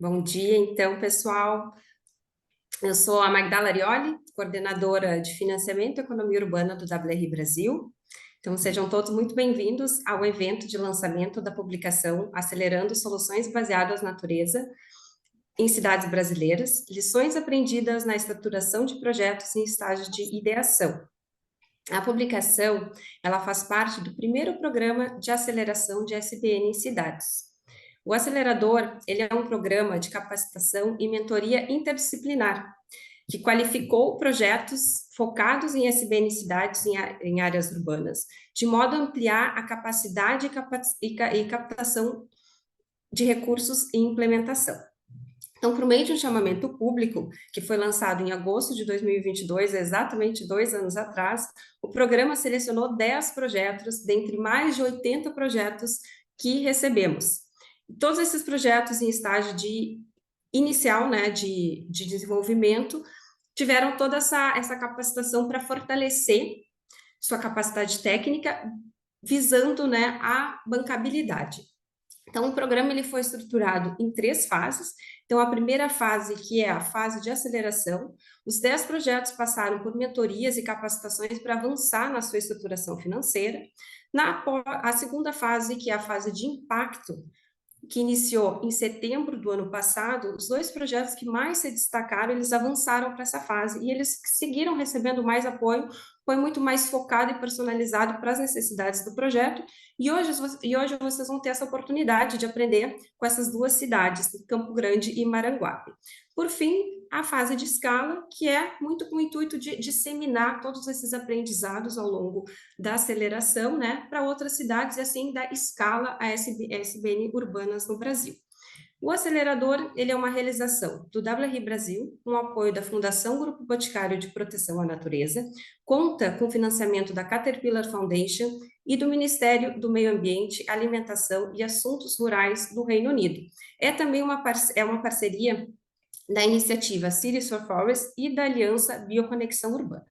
Bom dia, então, pessoal. Eu sou a Magda Larioli, coordenadora de Financiamento e Economia Urbana do WR Brasil. Então, sejam todos muito bem-vindos ao evento de lançamento da publicação Acelerando Soluções Baseadas na Natureza em Cidades Brasileiras, lições aprendidas na estruturação de projetos em estágio de ideação. A publicação, ela faz parte do primeiro programa de aceleração de SBN em cidades. O acelerador, ele é um programa de capacitação e mentoria interdisciplinar, que qualificou projetos focados em SBN em cidades em áreas urbanas, de modo a ampliar a capacidade e captação de recursos e implementação. Então, por meio de um chamamento público, que foi lançado em agosto de 2022, exatamente 2 anos atrás, o programa selecionou 10 projetos, dentre mais de 80 projetos que recebemos. Todos esses projetos em estágio de inicial, né, de desenvolvimento, tiveram toda essa capacitação para fortalecer sua capacidade técnica, visando, né, a bancabilidade. Então, o programa ele foi estruturado em 3 fases. Então, a primeira fase, que é a fase de aceleração, os 10 projetos passaram por mentorias e capacitações para avançar na sua estruturação financeira. A segunda fase, que é a fase de impacto, que iniciou em setembro do ano passado, os 2 projetos que mais se destacaram, eles avançaram para essa fase e eles seguiram recebendo mais apoio, foi muito mais focado e personalizado para as necessidades do projeto, e hoje vocês vão ter essa oportunidade de aprender com essas 2 cidades, Campo Grande e Maranguape. Por fim, a fase de escala, que é muito com o intuito de disseminar todos esses aprendizados ao longo da aceleração, né, para outras cidades e assim dar escala a SBN urbanas no Brasil. O acelerador, ele é uma realização do WR Brasil, com apoio da Fundação Grupo Boticário de Proteção à Natureza, conta com financiamento da Caterpillar Foundation e do Ministério do Meio Ambiente, Alimentação e Assuntos Rurais do Reino Unido. É também uma parceria da iniciativa Cities for Forests e da Aliança Bioconexão Urbana.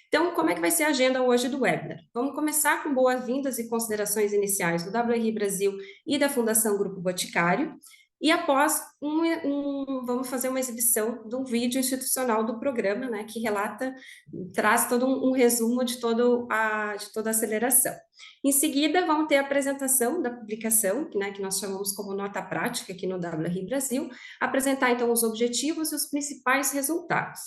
Então, como é que vai ser a agenda hoje do webinar? Vamos começar com boas-vindas e considerações iniciais do WR Brasil e da Fundação Grupo Boticário, e após vamos fazer uma exibição de um vídeo institucional do programa, né, que traz todo um resumo de toda a aceleração. Em seguida, vamos ter a apresentação da publicação, né, que nós chamamos como nota prática aqui no WR Brasil, apresentar então os objetivos e os principais resultados.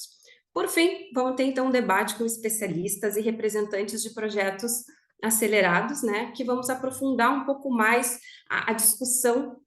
Por fim, vamos ter então um debate com especialistas e representantes de projetos acelerados, né, que vamos aprofundar um pouco mais a discussão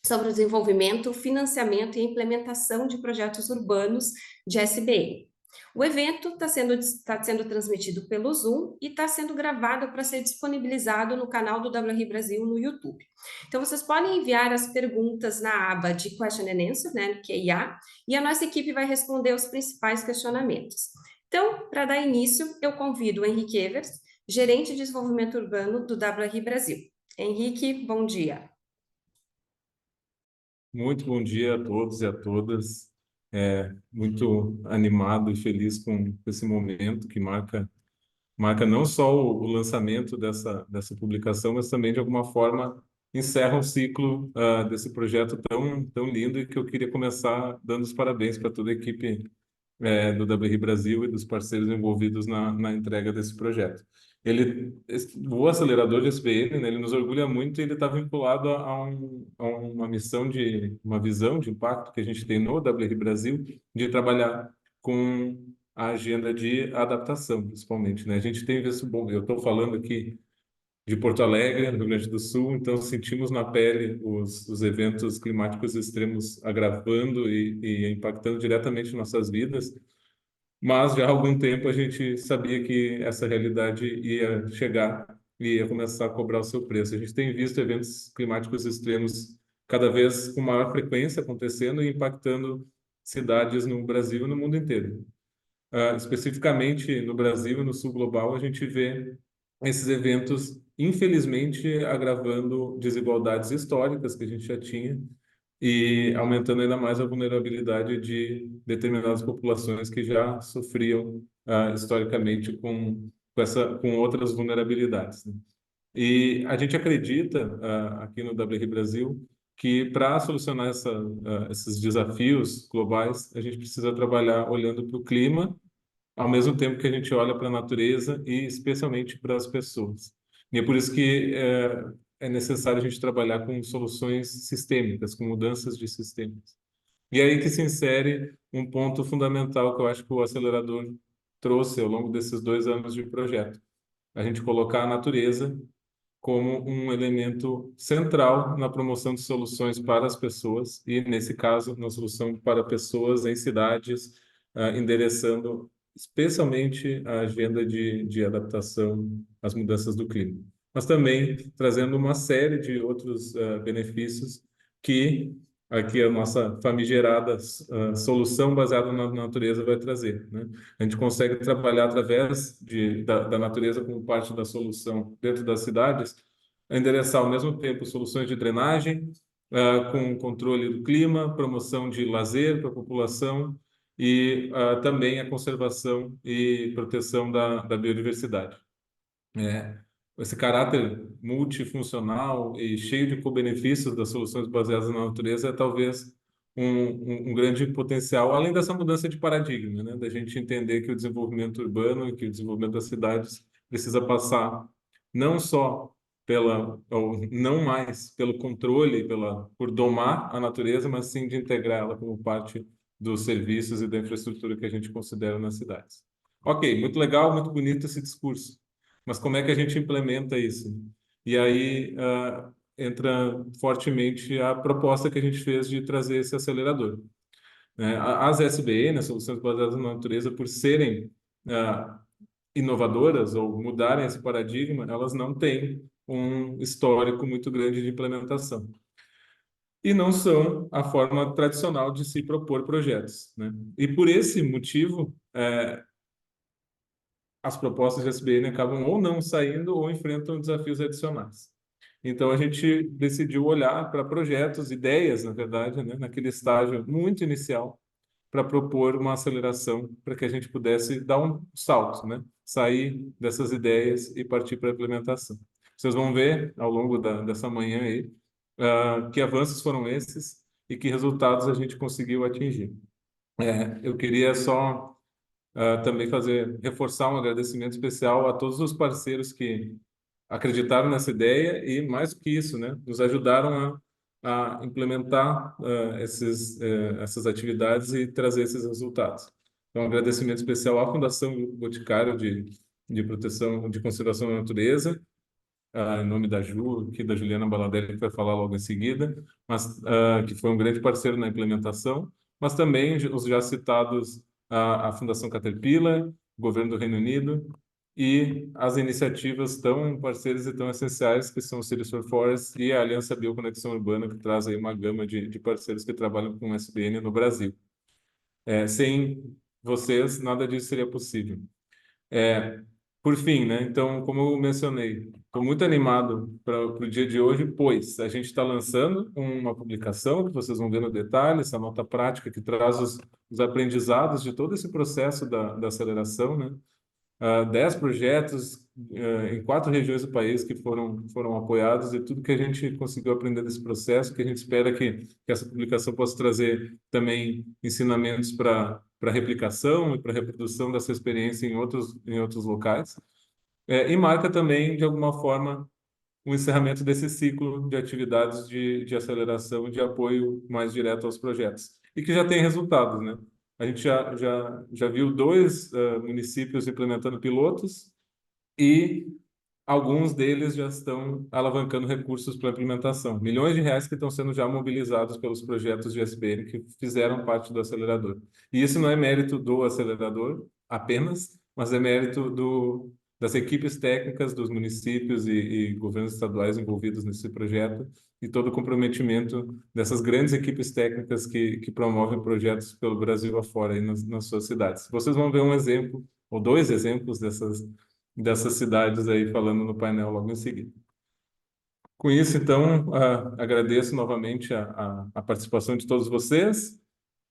sobre o desenvolvimento, financiamento e implementação de projetos urbanos de SBN. O evento está sendo transmitido pelo Zoom e está sendo gravado para ser disponibilizado no canal do WR Brasil no YouTube. Então, vocês podem enviar as perguntas na aba de Question and Answer, né, QA, e a nossa equipe vai responder os principais questionamentos. Então, para dar início, eu convido o Henrique Evers, gerente de desenvolvimento urbano do WR Brasil. Henrique, bom dia. Muito bom dia a todos e a todas. Muito animado e feliz com esse momento que marca não só o lançamento dessa publicação, mas também, de alguma forma, encerra um ciclo desse projeto tão lindo, e que eu queria começar dando os parabéns para toda a equipe do WR Brasil e dos parceiros envolvidos na entrega desse projeto. O acelerador de SBN, né, ele nos orgulha muito, e ele está vinculado a uma uma visão de impacto que a gente tem no WR Brasil, de trabalhar com a agenda de adaptação, principalmente, né? A gente tem visto, bom, eu estou falando aqui de Porto Alegre, no Rio Grande do Sul, então sentimos na pele os eventos climáticos extremos agravando e impactando diretamente nossas vidas, mas já há algum tempo a gente sabia que essa realidade ia chegar e ia começar a cobrar o seu preço. A gente tem visto eventos climáticos extremos cada vez com maior frequência acontecendo e impactando cidades no Brasil e no mundo inteiro. Especificamente no Brasil e no sul global, a gente vê esses eventos, infelizmente, agravando desigualdades históricas que a gente já tinha e aumentando ainda mais a vulnerabilidade de determinadas populações que já sofriam historicamente com outras vulnerabilidades, né? E a gente acredita, aqui no WR Brasil, que para solucionar esses desafios globais, a gente precisa trabalhar olhando para o clima, ao mesmo tempo que a gente olha para a natureza e especialmente para as pessoas. E é por isso que é necessário a gente trabalhar com soluções sistêmicas, com mudanças de sistemas. E é aí que se insere um ponto fundamental que eu acho que o acelerador trouxe ao longo desses 2 anos de projeto. A gente colocar a natureza como um elemento central na promoção de soluções para as pessoas e, nesse caso, na solução para pessoas em cidades, endereçando especialmente a agenda de adaptação às mudanças do clima, mas também trazendo uma série de outros benefícios que aqui a nossa famigerada solução baseada na natureza vai trazer, né? A gente consegue trabalhar através da natureza como parte da solução dentro das cidades, endereçar ao mesmo tempo soluções de drenagem, com controle do clima, promoção de lazer para a população e também a conservação e proteção da biodiversidade. É, esse caráter multifuncional e cheio de co-benefícios das soluções baseadas na natureza é talvez um grande potencial, além dessa mudança de paradigma, né? Da gente entender que o desenvolvimento urbano e que o desenvolvimento das cidades precisa passar não só ou não mais pelo controle, por domar a natureza, mas sim de integrar ela como parte dos serviços e da infraestrutura que a gente considera nas cidades. Ok, muito legal, muito bonito esse discurso. Mas como é que a gente implementa isso? E aí entra fortemente a proposta que a gente fez de trazer esse acelerador, né? As SBN, as soluções baseadas na natureza, por serem inovadoras ou mudarem esse paradigma, elas não têm um histórico muito grande de implementação. E não são a forma tradicional de se propor projetos, né? E por esse motivo, as propostas de SBN acabam ou não saindo ou enfrentam desafios adicionais. Então, a gente decidiu olhar para projetos, ideias, na verdade, né, naquele estágio muito inicial, para propor uma aceleração para que a gente pudesse dar um salto, né, sair dessas ideias e partir para a implementação. Vocês vão ver ao longo dessa manhã aí que avanços foram esses e que resultados a gente conseguiu atingir. Eu queria só também reforçar um agradecimento especial a todos os parceiros que acreditaram nessa ideia e, mais do que isso, né, nos ajudaram a implementar essas atividades e trazer esses resultados. Então, um agradecimento especial à Fundação Boticário de Proteção, de Conservação da Natureza, em nome da Ju, aqui da Juliana Baladelli, que vai falar logo em seguida, mas que foi um grande parceiro na implementação, mas também os já citados a Fundação Caterpillar, o Governo do Reino Unido e as iniciativas tão parceiras e tão essenciais que são o Cities for Forests e a Aliança Bioconexão Urbana, que traz aí uma gama de parceiros que trabalham com SBN no Brasil. Sem vocês, nada disso seria possível. Por fim, né? Então, como eu mencionei, estou muito animado para o dia de hoje, pois a gente está lançando uma publicação que vocês vão ver no detalhe, essa nota prática que traz os aprendizados de todo esse processo da aceleração, né? 10 projetos em 4 regiões do país que foram apoiados e tudo que a gente conseguiu aprender desse processo, que a gente espera que essa publicação possa trazer também ensinamentos para replicação e para reprodução dessa experiência em outros locais. E marca também, de alguma forma, o encerramento desse ciclo de atividades de aceleração e de apoio mais direto aos projetos. E que já tem resultados, né? A gente já viu 2 municípios implementando pilotos e alguns deles já estão alavancando recursos para a implementação. Milhões de reais que estão sendo já mobilizados pelos projetos de SBN que fizeram parte do acelerador. E isso não é mérito do acelerador apenas, mas é mérito das equipes técnicas dos municípios e governos estaduais envolvidos nesse projeto e todo o comprometimento dessas grandes equipes técnicas que promovem projetos pelo Brasil afora, aí nas suas cidades. Vocês vão ver um exemplo, ou 2 exemplos dessas cidades aí falando no painel logo em seguida. Com isso, então, agradeço novamente a participação de todos vocês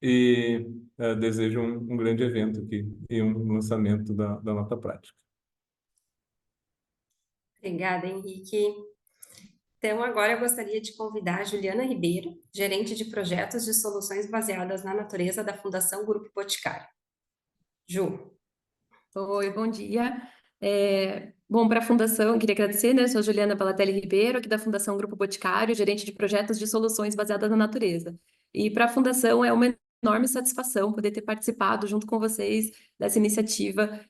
e desejo um grande evento aqui e um lançamento da nota prática. Obrigada, Henrique. Então, agora eu gostaria de convidar a Juliana Ribeiro, gerente de projetos de soluções baseadas na natureza da Fundação Grupo Boticário. Ju. Oi, bom dia. Bom, para a Fundação, queria agradecer, né? Eu sou a Juliana Balatelli Ribeiro, aqui da Fundação Grupo Boticário, gerente de projetos de soluções baseadas na natureza. E para a Fundação é uma enorme satisfação poder ter participado junto com vocês dessa iniciativa.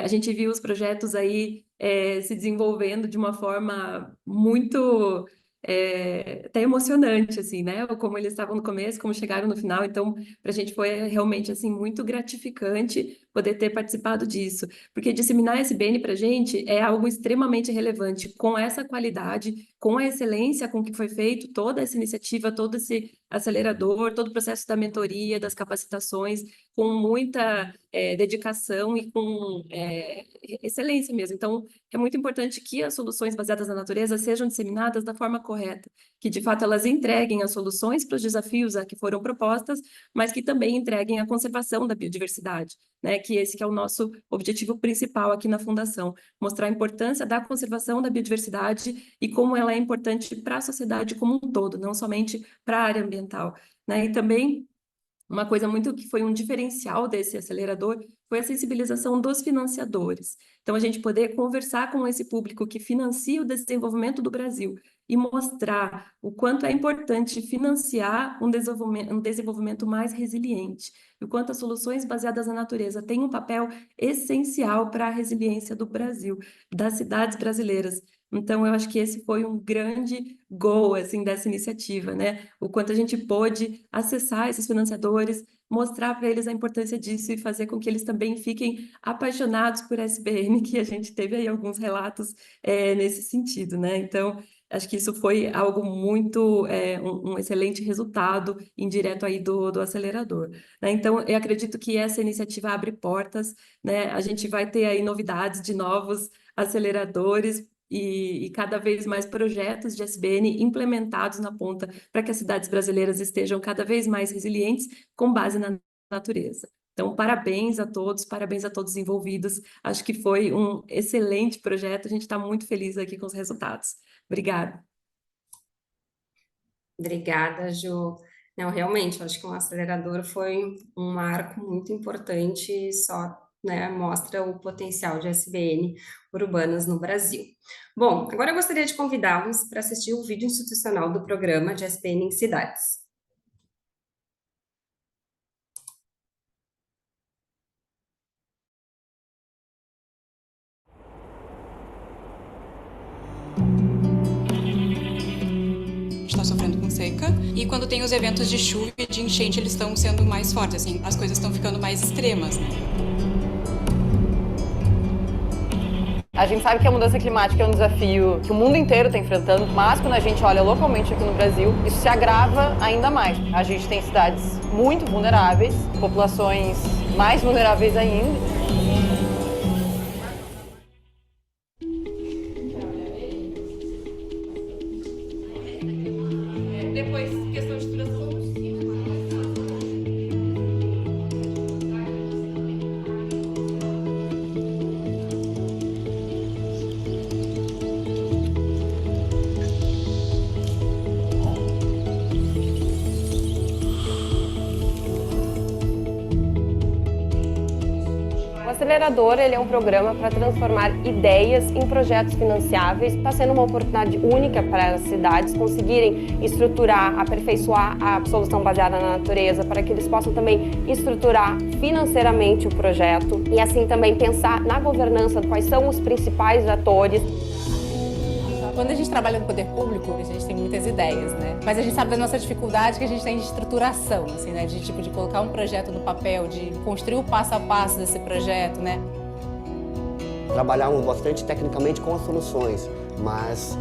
A gente viu os projetos aí se desenvolvendo de uma forma muito até emocionante, assim, né? Como eles estavam no começo, como chegaram no final. Então, para a gente foi realmente assim muito gratificante poder ter participado disso, porque disseminar SBN para a gente é algo extremamente relevante, com essa qualidade, com a excelência com que foi feito toda essa iniciativa, todo esse acelerador, todo o processo da mentoria, das capacitações, com muita dedicação e com excelência mesmo. Então, é muito importante que as soluções baseadas na natureza sejam disseminadas da forma correta, que de fato elas entreguem as soluções para os desafios a que foram propostas, mas que também entreguem a conservação da biodiversidade, né? Que esse que é o nosso objetivo principal aqui na Fundação, mostrar a importância da conservação da biodiversidade e como ela é importante para a sociedade como um todo, não somente para a área ambiental, né? E também uma coisa muito que foi um diferencial desse acelerador foi a sensibilização dos financiadores. Então, a gente poder conversar com esse público que financia o desenvolvimento do Brasil e mostrar o quanto é importante financiar um desenvolvimento mais resiliente, e o quanto as soluções baseadas na natureza têm um papel essencial para a resiliência do Brasil, das cidades brasileiras. Então, eu acho que esse foi um grande goal, assim, dessa iniciativa, né? O quanto a gente pôde acessar esses financiadores, mostrar para eles a importância disso e fazer com que eles também fiquem apaixonados por SBN, que a gente teve aí alguns relatos nesse sentido, né? Então, acho que isso foi algo muito, um excelente resultado indireto aí do acelerador, né? Então, eu acredito que essa iniciativa abre portas, né? A gente vai ter aí novidades de novos aceleradores e cada vez mais projetos de SBN implementados na ponta para que as cidades brasileiras estejam cada vez mais resilientes com base na natureza. Então, parabéns a todos envolvidos. Acho que foi um excelente projeto. A gente está muito feliz aqui com os resultados. Obrigada. Obrigada, Ju. Não, realmente, eu acho que um acelerador foi um marco muito importante e só, né, mostra o potencial de SBN urbanas no Brasil. Bom, agora eu gostaria de convidá-los para assistir o vídeo institucional do programa de SBN em cidades. Está sofrendo com seca, e quando tem os eventos de chuva e de enchente, eles estão sendo mais fortes, assim, as coisas estão ficando mais extremas, né? A gente sabe que a mudança climática é um desafio que o mundo inteiro está enfrentando, mas quando a gente olha localmente aqui no Brasil, isso se agrava ainda mais. A gente tem cidades muito vulneráveis, populações mais vulneráveis ainda. Depois, questão de duração. O acelerador ele é um programa para transformar ideias em projetos financiáveis. Está sendo uma oportunidade única para as cidades conseguirem estruturar, aperfeiçoar a solução baseada na natureza, para que eles possam também estruturar financeiramente o projeto e assim também pensar na governança, quais são os principais atores. Quando a gente trabalha no poder público, a gente tem muitas ideias, né? Mas a gente sabe da nossa dificuldade que a gente tem de estruturação, assim, né? De colocar um projeto no papel, de construir o passo a passo desse projeto, né? Trabalhamos bastante tecnicamente com as soluções, mas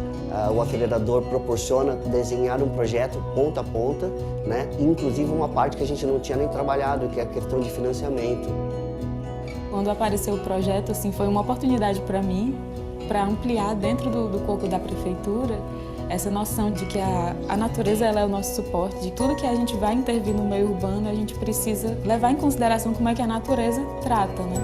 o acelerador proporciona desenhar um projeto ponta a ponta, né? Inclusive uma parte que a gente não tinha nem trabalhado, que é a questão de financiamento. Quando apareceu o projeto, assim, foi uma oportunidade para mim, para ampliar dentro do corpo da prefeitura essa noção de que a natureza ela é o nosso suporte, de tudo que a gente vai intervir no meio urbano, a gente precisa levar em consideração como é que a natureza trata, né?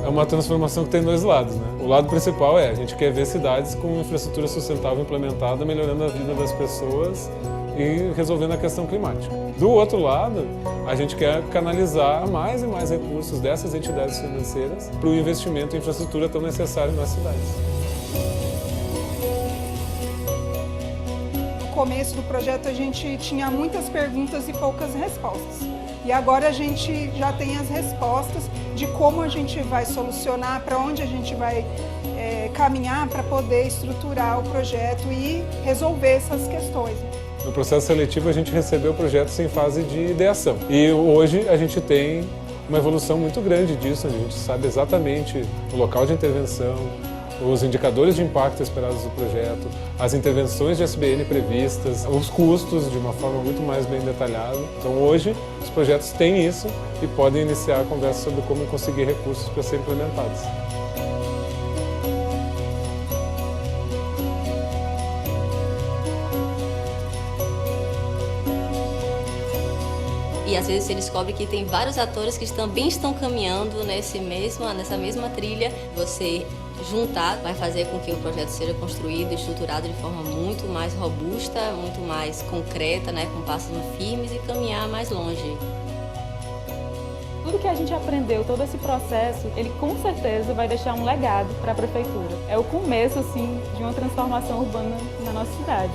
é uma transformação que tem dois lados, né? O lado principal a gente quer ver cidades com infraestrutura sustentável implementada, melhorando a vida das pessoas e resolvendo a questão climática. Do outro lado, a gente quer canalizar mais e mais recursos dessas entidades financeiras para o investimento em infraestrutura tão necessário nas cidades. No começo do projeto a gente tinha muitas perguntas e poucas respostas. E agora a gente já tem as respostas de como a gente vai solucionar, para onde a gente vai caminhar para poder estruturar o projeto e resolver essas questões. No processo seletivo a gente recebeu projetos em fase de ideação. E hoje a gente tem uma evolução muito grande disso, onde a gente sabe exatamente o local de intervenção, os indicadores de impacto esperados do projeto, as intervenções de SBN previstas, os custos de uma forma muito mais bem detalhada. Então hoje os projetos têm isso e podem iniciar a conversa sobre como conseguir recursos para serem implementados. E às vezes você descobre que tem vários atores que também estão caminhando nessa mesma trilha. Você juntar vai fazer com que o projeto seja construído e estruturado de forma muito mais robusta, muito mais concreta, né, com passos firmes e caminhar mais longe. Tudo que a gente aprendeu, todo esse processo, ele com certeza vai deixar um legado para a prefeitura. É o começo, assim, de uma transformação urbana na nossa cidade.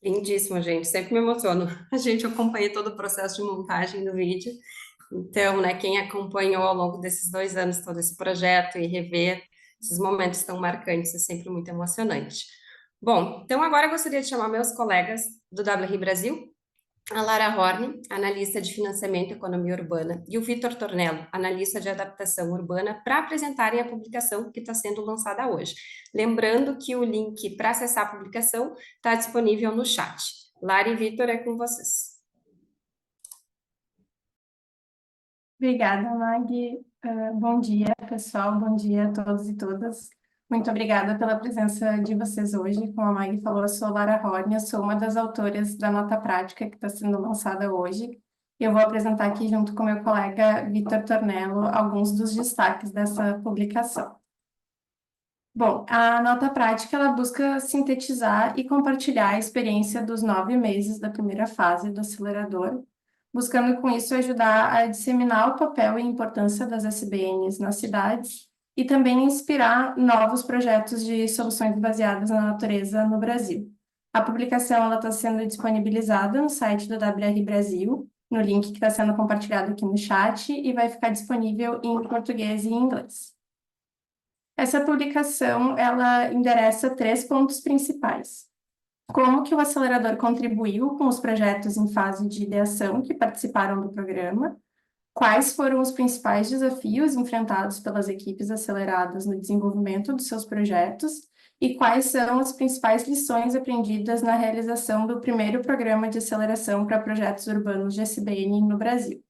Lindíssimo, gente. Sempre me emociono. A gente acompanha todo o processo de montagem do vídeo. Então, né, quem acompanhou ao longo desses 2 anos todo esse projeto e rever esses momentos tão marcantes é sempre muito emocionante. Bom, então agora eu gostaria de chamar meus colegas do WRI Brasil, a Lara Horn, analista de financiamento e economia urbana, e o Vitor Tornello, analista de adaptação urbana, para apresentarem a publicação que está sendo lançada hoje. Lembrando que o link para acessar a publicação está disponível no chat. Lara e Vitor, é com vocês. Obrigada, Mag. Bom dia, pessoal. Bom dia a todos e todas. Muito obrigada pela presença de vocês hoje. Como a Mag falou, eu sou Lara Horn, eu sou uma das autoras da nota prática que está sendo lançada hoje. Eu vou apresentar aqui, junto com meu colega Vitor Tornello, alguns dos destaques dessa publicação. Bom, a nota prática ela busca sintetizar e compartilhar a experiência dos 9 meses da primeira fase do acelerador, buscando com isso ajudar a disseminar o papel e importância das SBNs nas cidades e também inspirar novos projetos de soluções baseadas na natureza no Brasil. A publicação está sendo disponibilizada no site do WRI Brasil, no link que está sendo compartilhado aqui no chat, e vai ficar disponível em português e inglês. Essa publicação ela endereça 3 pontos principais. Como que o acelerador contribuiu com os projetos em fase de ideação que participaram do programa, quais foram os principais desafios enfrentados pelas equipes aceleradas no desenvolvimento dos seus projetos e quais são as principais lições aprendidas na realização do primeiro programa de aceleração para projetos urbanos de SBN no Brasil.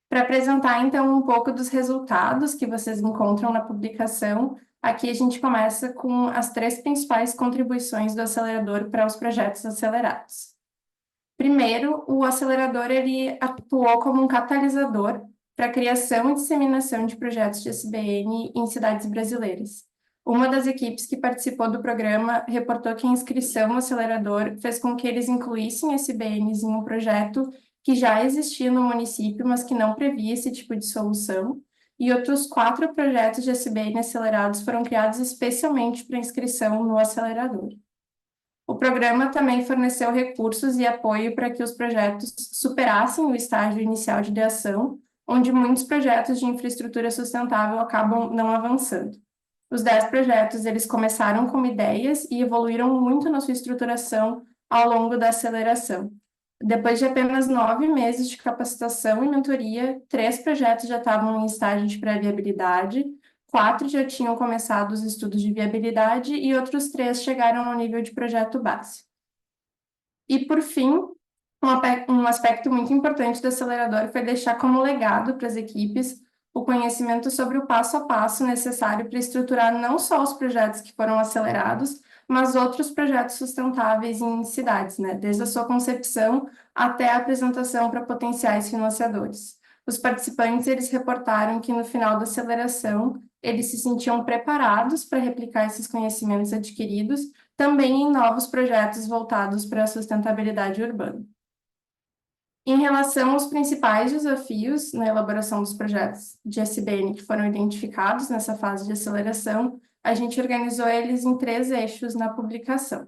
Para apresentar, então, um pouco dos resultados que vocês encontram na publicação, aqui a gente começa com as 3 principais contribuições do acelerador para os projetos acelerados. Primeiro, o acelerador ele atuou como um catalisador para a criação e disseminação de projetos de SBN em cidades brasileiras. Uma das equipes que participou do programa reportou que a inscrição no acelerador fez com que eles incluíssem SBNs em um projeto que já existia no município, mas que não previa esse tipo de solução, e outros 4 projetos de SBN acelerados foram criados especialmente para inscrição no acelerador. O programa também forneceu recursos e apoio para que os projetos superassem o estágio inicial de ideação, onde muitos projetos de infraestrutura sustentável acabam não avançando. Os 10 projetos eles começaram como ideias e evoluíram muito na sua estruturação ao longo da aceleração. Depois de apenas 9 meses de capacitação e mentoria, 3 projetos já estavam em estágio de pré-viabilidade, 4 já tinham começado os estudos de viabilidade e outros 3 chegaram ao nível de projeto base. E, por fim, um aspecto muito importante do acelerador foi deixar como legado para as equipes o conhecimento sobre o passo a passo necessário para estruturar não só os projetos que foram acelerados, mas outros projetos sustentáveis em cidades, né? Desde a sua concepção até a apresentação para potenciais financiadores. Os participantes, eles reportaram que no final da aceleração, eles se sentiam preparados para replicar esses conhecimentos adquiridos também em novos projetos voltados para a sustentabilidade urbana. Em relação aos principais desafios na elaboração dos projetos de SBN que foram identificados nessa fase de aceleração, a gente organizou eles em 3 eixos na publicação.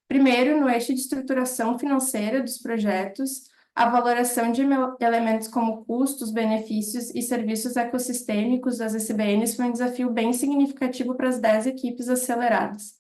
Primeiro, no eixo de estruturação financeira dos projetos, a valoração de elementos como custos, benefícios e serviços ecossistêmicos das SBNs foi um desafio bem significativo para as 10 equipes aceleradas.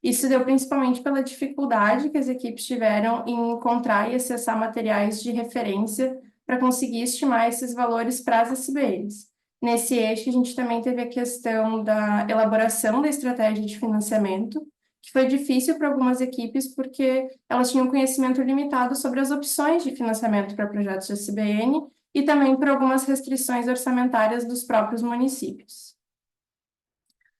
Isso deu principalmente pela dificuldade que as equipes tiveram em encontrar e acessar materiais de referência para conseguir estimar esses valores para as SBNs. Nesse eixo, a gente também teve a questão da elaboração da estratégia de financiamento, que foi difícil para algumas equipes porque elas tinham conhecimento limitado sobre as opções de financiamento para projetos de SBN e também por algumas restrições orçamentárias dos próprios municípios.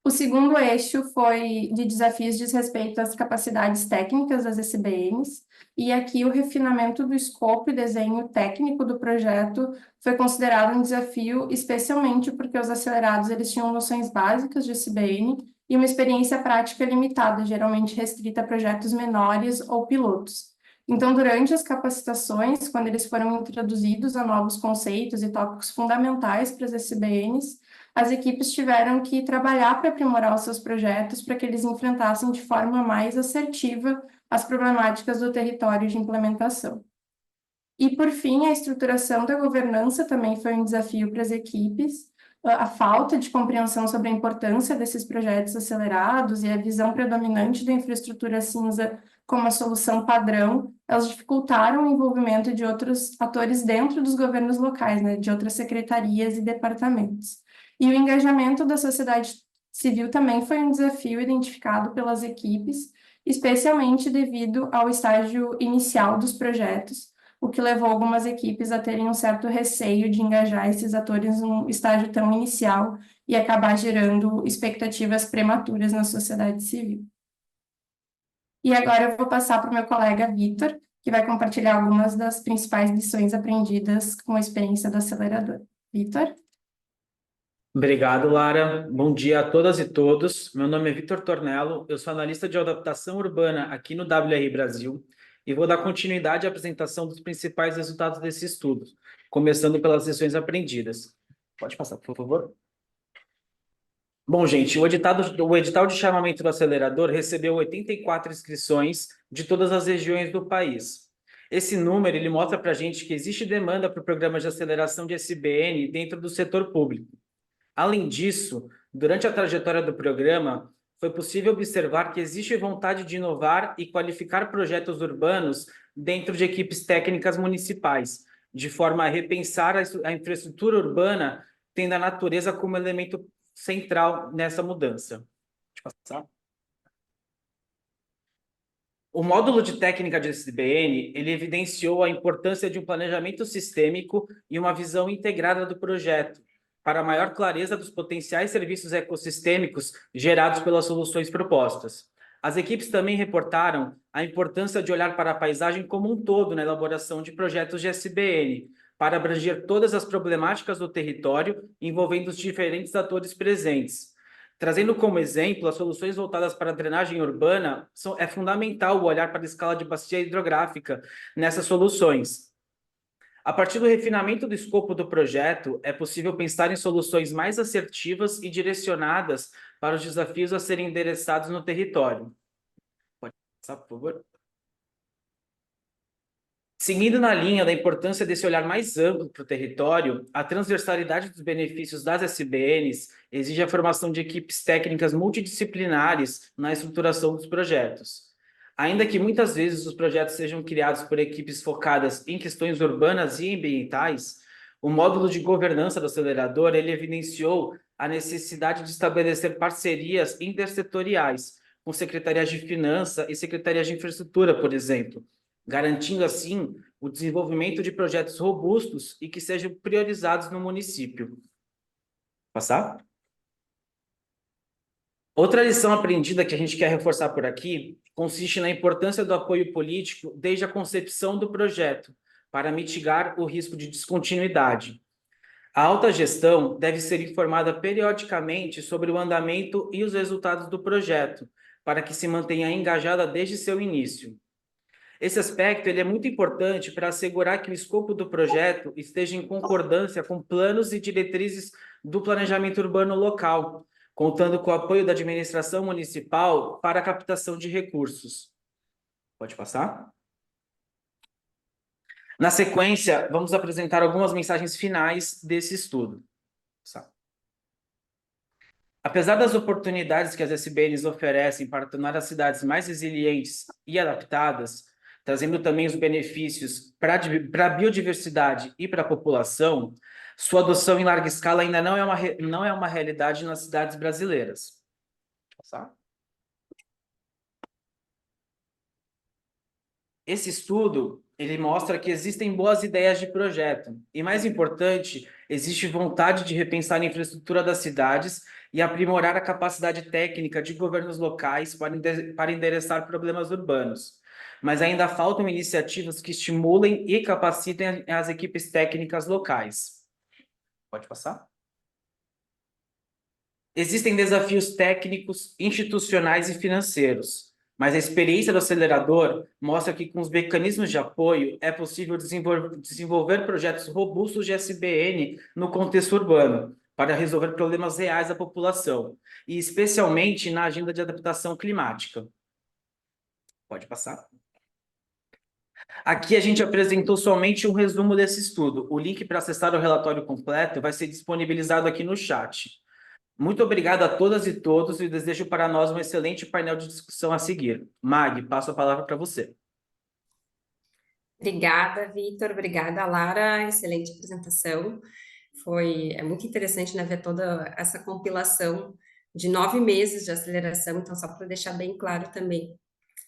O segundo eixo foi de desafios diz respeito às capacidades técnicas das SBNs, e aqui o refinamento do escopo e desenho técnico do projeto foi considerado um desafio, especialmente porque os acelerados eles tinham noções básicas de SBN e uma experiência prática limitada, geralmente restrita a projetos menores ou pilotos. Então, durante as capacitações, quando eles foram introduzidos a novos conceitos e tópicos fundamentais para as SBNs, as equipes tiveram que trabalhar para aprimorar os seus projetos para que eles enfrentassem de forma mais assertiva as problemáticas do território de implementação. E, por fim, a estruturação da governança também foi um desafio para as equipes. A falta de compreensão sobre a importância desses projetos acelerados e a visão predominante da infraestrutura cinza como a solução padrão, elas dificultaram o envolvimento de outros atores dentro dos governos locais, né, de outras secretarias e departamentos. E o engajamento da sociedade civil também foi um desafio identificado pelas equipes, especialmente devido ao estágio inicial dos projetos, o que levou algumas equipes a terem um certo receio de engajar esses atores num estágio tão inicial e acabar gerando expectativas prematuras na sociedade civil. E agora eu vou passar para o meu colega Vitor, que vai compartilhar algumas das principais lições aprendidas com a experiência do acelerador. Vitor? Obrigado, Lara. Bom dia a todas e todos. Meu nome é Vitor Tornello, eu sou analista de adaptação urbana aqui no WRI Brasil e vou dar continuidade à apresentação dos principais resultados desse estudo, começando pelas lições aprendidas. Pode passar, por favor. Bom, gente, o edital de chamamento do acelerador recebeu 84 inscrições de todas as regiões do país. Esse número ele mostra para a gente que existe demanda para o programa de aceleração de SBN dentro do setor público. Além disso, durante a trajetória do programa, foi possível observar que existe vontade de inovar e qualificar projetos urbanos dentro de equipes técnicas municipais, de forma a repensar a infraestrutura urbana, tendo a natureza como elemento central nessa mudança. Pode passar. O módulo de técnica de SBN, ele evidenciou a importância de um planejamento sistêmico e uma visão integrada do projeto, para maior clareza dos potenciais serviços ecossistêmicos gerados pelas soluções propostas. As equipes também reportaram a importância de olhar para a paisagem como um todo na elaboração de projetos de SBN, para abranger todas as problemáticas do território envolvendo os diferentes atores presentes. Trazendo como exemplo as soluções voltadas para a drenagem urbana, é fundamental o olhar para a escala de bacia hidrográfica nessas soluções. A partir do refinamento do escopo do projeto, é possível pensar em soluções mais assertivas e direcionadas para os desafios a serem endereçados no território. Pode passar, por favor. Seguindo na linha da importância desse olhar mais amplo para o território, a transversalidade dos benefícios das SBNs exige a formação de equipes técnicas multidisciplinares na estruturação dos projetos. Ainda que muitas vezes os projetos sejam criados por equipes focadas em questões urbanas e ambientais, o módulo de governança do acelerador ele evidenciou a necessidade de estabelecer parcerias intersetoriais com secretarias de finanças e secretarias de infraestrutura, por exemplo, garantindo, assim, o desenvolvimento de projetos robustos e que sejam priorizados no município. Passar? Outra lição aprendida que a gente quer reforçar por aqui consiste na importância do apoio político desde a concepção do projeto, para mitigar o risco de descontinuidade. A alta gestão deve ser informada periodicamente sobre o andamento e os resultados do projeto, para que se mantenha engajada desde seu início. Esse aspecto ele é muito importante para assegurar que o escopo do projeto esteja em concordância com planos e diretrizes do planejamento urbano local, contando com o apoio da administração municipal para a captação de recursos. Pode passar? Na sequência, vamos apresentar algumas mensagens finais desse estudo. Apesar das oportunidades que as SBNs oferecem para tornar as cidades mais resilientes e adaptadas, trazendo também os benefícios para a biodiversidade e para a população, sua adoção em larga escala ainda não é uma realidade nas cidades brasileiras. Passar? Esse estudo, ele mostra que existem boas ideias de projeto e, mais importante, existe vontade de repensar a infraestrutura das cidades e aprimorar a capacidade técnica de governos locais para endereçar problemas urbanos. Mas ainda faltam iniciativas que estimulem e capacitem as equipes técnicas locais. Pode passar? Existem desafios técnicos, institucionais e financeiros, mas a experiência do acelerador mostra que com os mecanismos de apoio é possível desenvolver projetos robustos de SBN no contexto urbano, para resolver problemas reais da população, e especialmente na agenda de adaptação climática. Pode passar. Aqui a gente apresentou somente um resumo desse estudo. O link para acessar o relatório completo vai ser disponibilizado aqui no chat. Muito obrigado a todas e todos e desejo para nós um excelente painel de discussão a seguir. Mag, passo a palavra para você. Obrigada, Vitor. Obrigada, Lara. Excelente apresentação. É muito interessante, né, ver toda essa compilação de 9 meses de aceleração. Então, só para deixar bem claro também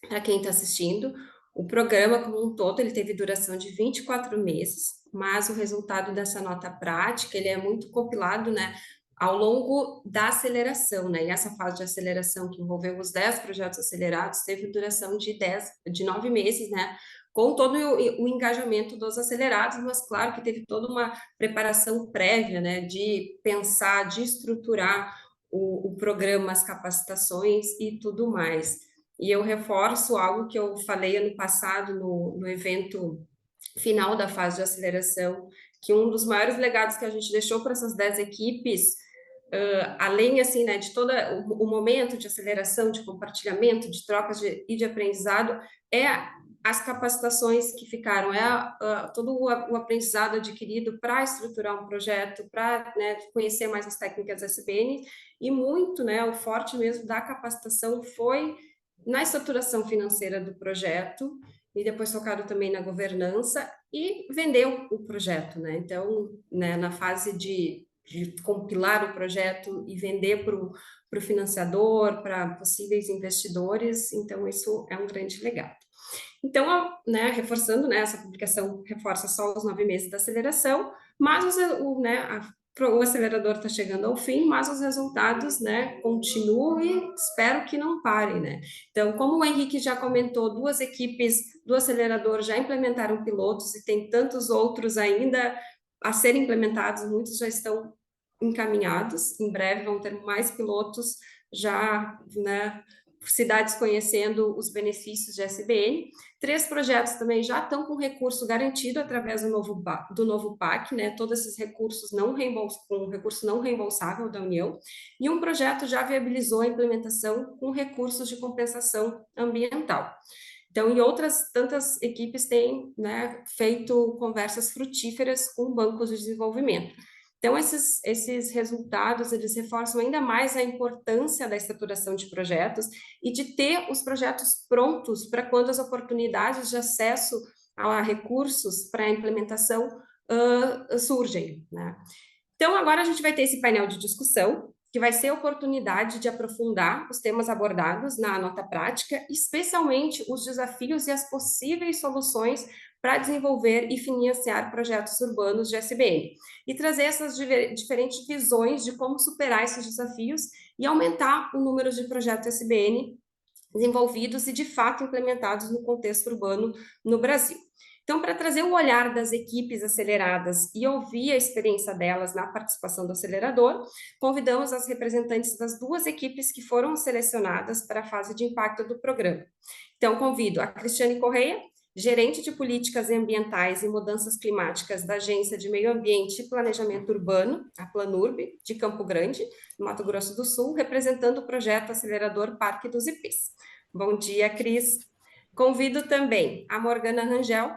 para quem está assistindo, o programa como um todo ele teve duração de 24 meses, mas o resultado dessa nota prática ele é muito compilado, né, ao longo da aceleração, né? E essa fase de aceleração que envolveu os 10 projetos acelerados teve duração de 9 meses, né? Com todo o engajamento dos acelerados, mas claro que teve toda uma preparação prévia, né? De pensar, de estruturar o programa, as capacitações e tudo mais. E eu reforço algo que eu falei ano passado no evento final da fase de aceleração, que um dos maiores legados que a gente deixou para essas 10 equipes, além assim, né, de todo o momento de aceleração, de compartilhamento, de trocas e de aprendizado, é as capacitações que ficaram, todo o aprendizado adquirido para estruturar um projeto, para, né, conhecer mais as técnicas SBN, e muito, né, o forte mesmo da capacitação foi na estruturação financeira do projeto, e depois focado também na governança, e vendeu o projeto, né? Então, né, na fase de compilar o projeto e vender para o financiador, para possíveis investidores, então isso é um grande legado. Então, né, reforçando, né, essa publicação reforça só os 9 meses da aceleração, mas o acelerador está chegando ao fim, mas os resultados, né, continuam e espero que não parem, né? Então, como o Henrique já comentou, 2 equipes do acelerador já implementaram pilotos e tem tantos outros ainda a serem implementados, muitos já estão encaminhados, em breve vão ter mais pilotos já, né, cidades conhecendo os benefícios de SBN. 3 projetos também já estão com recurso garantido através do novo PAC, né? Todos esses recursos com recurso não reembolsável da União, e um projeto já viabilizou a implementação com recursos de compensação ambiental. Então, e outras tantas equipes têm, né, feito conversas frutíferas com bancos de desenvolvimento. Então, esses resultados, eles reforçam ainda mais a importância da estruturação de projetos e de ter os projetos prontos para quando as oportunidades de acesso a recursos para a implementação surgem, né? Então, agora a gente vai ter esse painel de discussão, que vai ser a oportunidade de aprofundar os temas abordados na nota prática, especialmente os desafios e as possíveis soluções para desenvolver e financiar projetos urbanos de SBN, e trazer essas diferentes visões de como superar esses desafios e aumentar o número de projetos SBN desenvolvidos e, de fato, implementados no contexto urbano no Brasil. Então, para trazer o olhar das equipes aceleradas e ouvir a experiência delas na participação do acelerador, convidamos as representantes das duas equipes que foram selecionadas para a fase de impacto do programa. Então, convido a Cristiane Correia, gerente de políticas ambientais e mudanças climáticas da Agência de Meio Ambiente e Planejamento Urbano, a Planurb, de Campo Grande, no Mato Grosso do Sul, representando o projeto acelerador Parque dos IPs. Bom dia, Cris. Convido também a Morgana Rangel,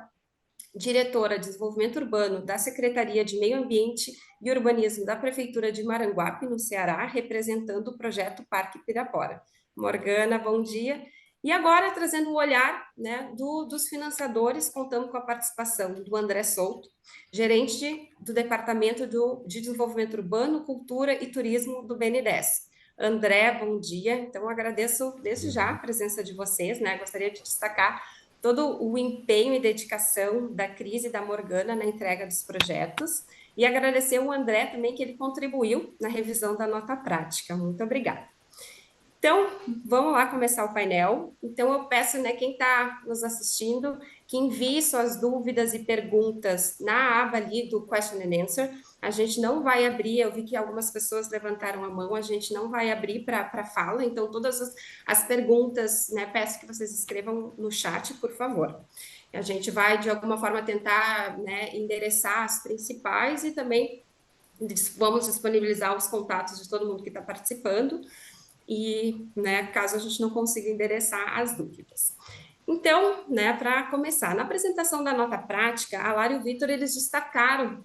diretora de Desenvolvimento Urbano da Secretaria de Meio Ambiente e Urbanismo da Prefeitura de Maranguape, no Ceará, representando o projeto Parque Pirapora. Morgana, bom dia. E agora, trazendo o olhar, né, dos financiadores, contamos com a participação do André Souto, gerente do Departamento de Desenvolvimento Urbano, Cultura e Turismo do BNDES. André, bom dia. Então, agradeço desde já a presença de vocês, né? Gostaria de destacar todo o empenho e dedicação da Cris e da Morgana na entrega dos projetos, e agradecer ao André também, que ele contribuiu na revisão da nota prática. Muito obrigada. Então, vamos lá começar o painel. Então, eu peço, né, quem está nos assistindo, que envie suas dúvidas e perguntas na aba ali do Question and Answer. A gente não vai abrir, eu vi que algumas pessoas levantaram a mão, a gente não vai abrir para fala, então todas as perguntas, né, peço que vocês escrevam no chat, por favor. A gente vai, de alguma forma, tentar, né, endereçar as principais e também vamos disponibilizar os contatos de todo mundo que está participando, e, né, caso a gente não consiga endereçar as dúvidas. Então, né, para começar, na apresentação da nota prática, a Lara e o Vitor, eles destacaram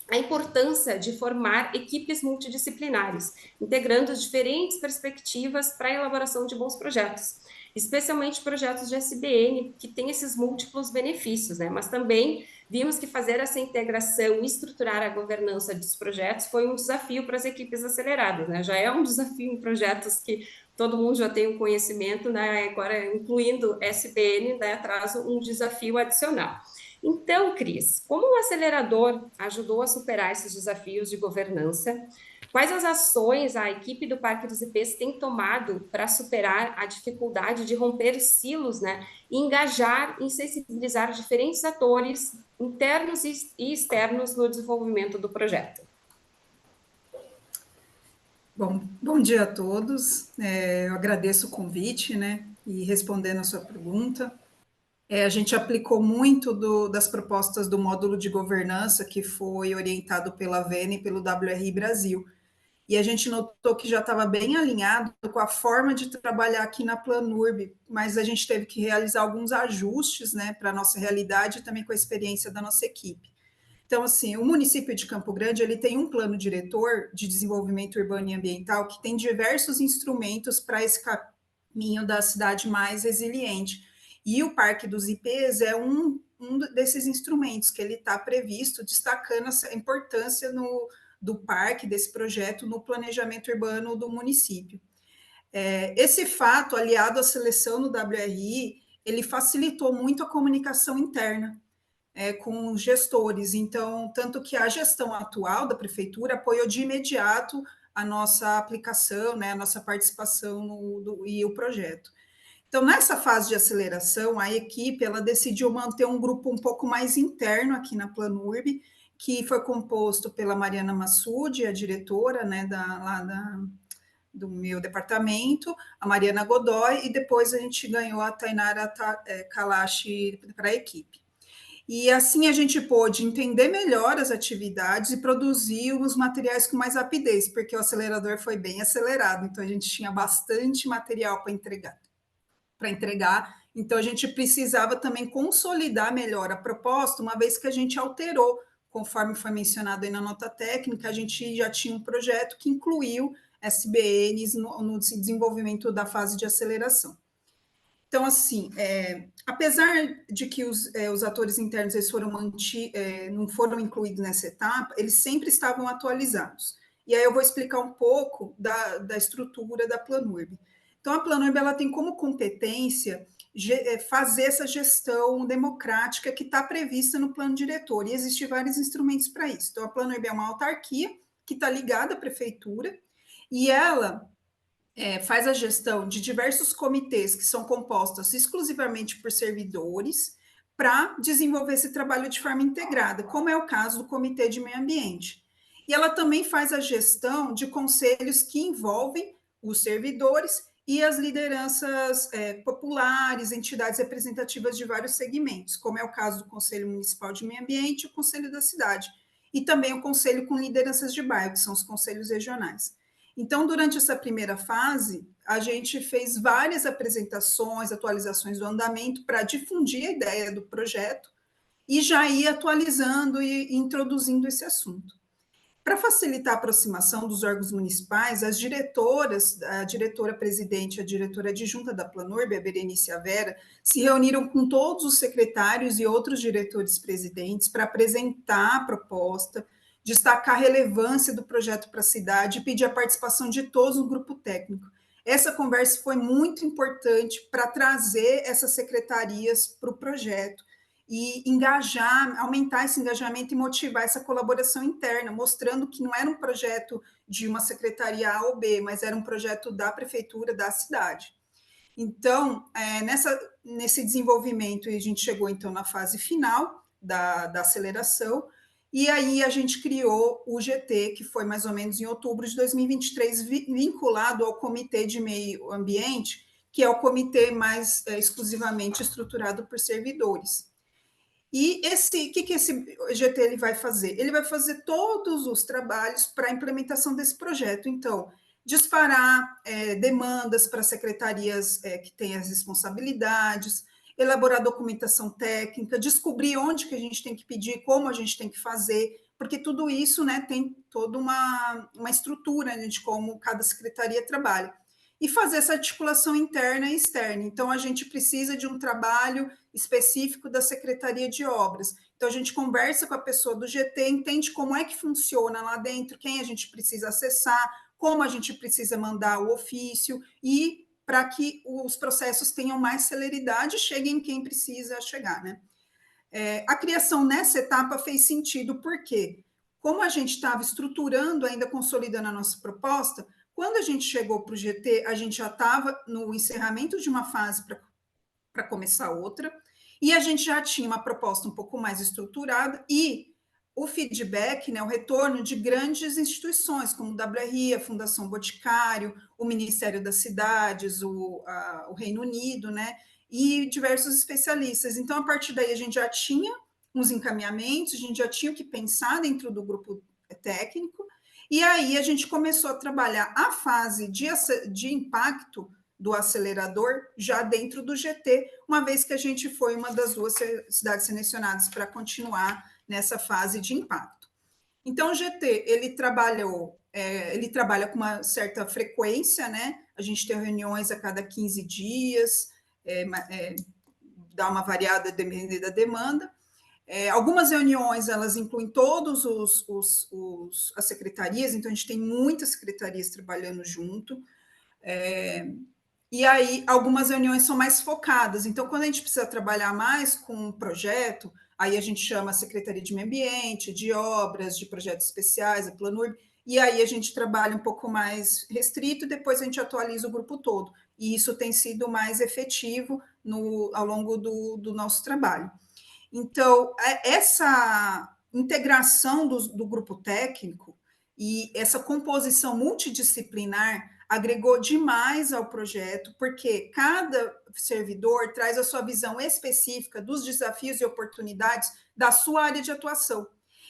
a importância de formar equipes multidisciplinares, integrando diferentes perspectivas para a elaboração de bons projetos, especialmente projetos de SBN, que têm esses múltiplos benefícios, né? Mas também vimos que fazer essa integração e estruturar a governança dos projetos foi um desafio para as equipes aceleradas, né? Já é um desafio em projetos que todo mundo já tem um conhecimento, né? Agora, incluindo SBN, né, traz um desafio adicional. Então, Cris, como o acelerador ajudou a superar esses desafios de governança? Quais as ações a equipe do Parque dos IPs tem tomado para superar a dificuldade de romper silos, né, e engajar e sensibilizar diferentes atores internos e externos no desenvolvimento do projeto? Bom dia a todos. Eu agradeço o convite, né, e respondendo a sua pergunta. A gente aplicou muito das propostas do módulo de governança que foi orientado pela VENA e pelo WRI Brasil. E a gente notou que já estava bem alinhado com a forma de trabalhar aqui na Planurb, mas a gente teve que realizar alguns ajustes, né, para a nossa realidade e também com a experiência da nossa equipe. Então, assim, o município de Campo Grande, ele tem um plano diretor de desenvolvimento urbano e ambiental que tem diversos instrumentos para esse caminho da cidade mais resiliente. E o Parque dos IPs é um desses instrumentos que ele está previsto, destacando essa importância do parque, desse projeto, no planejamento urbano do município. Esse fato, aliado à seleção no WRI, ele facilitou muito a comunicação interna com os gestores. Então, tanto que a gestão atual da prefeitura apoiou de imediato a nossa aplicação, né, a nossa participação e o projeto. Então, nessa fase de aceleração, a equipe ela decidiu manter um grupo um pouco mais interno aqui na Planurb, que foi composto pela Mariana Massoudi, a diretora, né, do meu departamento, a Mariana Godoy, e depois a gente ganhou a Tainara Kalashi para a equipe. E assim a gente pôde entender melhor as atividades e produzir os materiais com mais rapidez, porque o acelerador foi bem acelerado, então a gente tinha bastante material para entregar, então a gente precisava também consolidar melhor a proposta, uma vez que a gente alterou, conforme foi mencionado aí na nota técnica, a gente já tinha um projeto que incluiu SBNs no desenvolvimento da fase de aceleração. Então, assim, apesar de que os atores internos eles não foram incluídos nessa etapa, eles sempre estavam atualizados. E aí eu vou explicar um pouco da estrutura da Planurb. Então, a Planurb ela tem como competência fazer essa gestão democrática que está prevista no plano diretor, e existem vários instrumentos para isso. Então, a Planurb é uma autarquia que está ligada à prefeitura, e ela faz a gestão de diversos comitês que são compostos exclusivamente por servidores para desenvolver esse trabalho de forma integrada, como é o caso do Comitê de Meio Ambiente. E ela também faz a gestão de conselhos que envolvem os servidores e as lideranças populares, entidades representativas de vários segmentos, como é o caso do Conselho Municipal de Meio Ambiente e o Conselho da Cidade, e também o Conselho com lideranças de bairro, que são os conselhos regionais. Então, durante essa primeira fase, a gente fez várias apresentações, atualizações do andamento para difundir a ideia do projeto e já ir atualizando e introduzindo esse assunto. Para facilitar a aproximação dos órgãos municipais, as diretoras, a diretora-presidente e a diretora adjunta da Planurb, a Berenice e a Vera, se reuniram com todos os secretários e outros diretores-presidentes para apresentar a proposta, destacar a relevância do projeto para a cidade e pedir a participação de todos no grupo técnico. Essa conversa foi muito importante para trazer essas secretarias para o projeto e engajar, aumentar esse engajamento e motivar essa colaboração interna, mostrando que não era um projeto de uma secretaria A ou B, mas era um projeto da prefeitura, da cidade. Então, nesse desenvolvimento, a gente chegou então na fase final da aceleração, e aí a gente criou o GT, que foi mais ou menos em outubro de 2023, vinculado ao Comitê de Meio Ambiente, que é o comitê mais exclusivamente estruturado por servidores. E o que esse GT ele vai fazer? Ele vai fazer todos os trabalhos para a implementação desse projeto. Então, disparar demandas para secretarias que têm as responsabilidades, elaborar documentação técnica, descobrir onde que a gente tem que pedir, como a gente tem que fazer, porque tudo isso, né, tem toda uma estrutura, né, de como cada secretaria trabalha. E fazer essa articulação interna e externa. Então, a gente precisa de um trabalho específico da Secretaria de Obras. Então, a gente conversa com a pessoa do GT, entende como é que funciona lá dentro, quem a gente precisa acessar, como a gente precisa mandar o ofício, e para que os processos tenham mais celeridade e cheguem em quem precisa chegar, né? A criação nessa etapa fez sentido, porque, como a gente estava estruturando, ainda consolidando a nossa proposta, quando a gente chegou para o GT, a gente já estava no encerramento de uma fase para começar outra, e a gente já tinha uma proposta um pouco mais estruturada, e o feedback, né, o retorno de grandes instituições, como o WRI, a Fundação Boticário, o Ministério das Cidades, o Reino Unido, né, e diversos especialistas. Então, a partir daí, a gente já tinha uns encaminhamentos, a gente já tinha o que pensar dentro do grupo técnico, e aí a gente começou a trabalhar a fase de impacto do acelerador já dentro do GT, uma vez que a gente foi uma das 2 cidades selecionadas para continuar nessa fase de impacto. Então, o GT, ele trabalha com uma certa frequência, né? A gente tem reuniões a cada 15 dias, dá uma variada dependendo da demanda. Algumas reuniões, elas incluem todas as secretarias, então a gente tem muitas secretarias trabalhando junto, e aí algumas reuniões são mais focadas, então quando a gente precisa trabalhar mais com um projeto, aí a gente chama a Secretaria de Meio Ambiente, de Obras, de Projetos Especiais, a Planurb, e aí a gente trabalha um pouco mais restrito, e depois a gente atualiza o grupo todo, e isso tem sido mais efetivo ao longo do nosso trabalho. Então, essa integração do grupo técnico e essa composição multidisciplinar agregou demais ao projeto, porque cada servidor traz a sua visão específica dos desafios e oportunidades da sua área de atuação.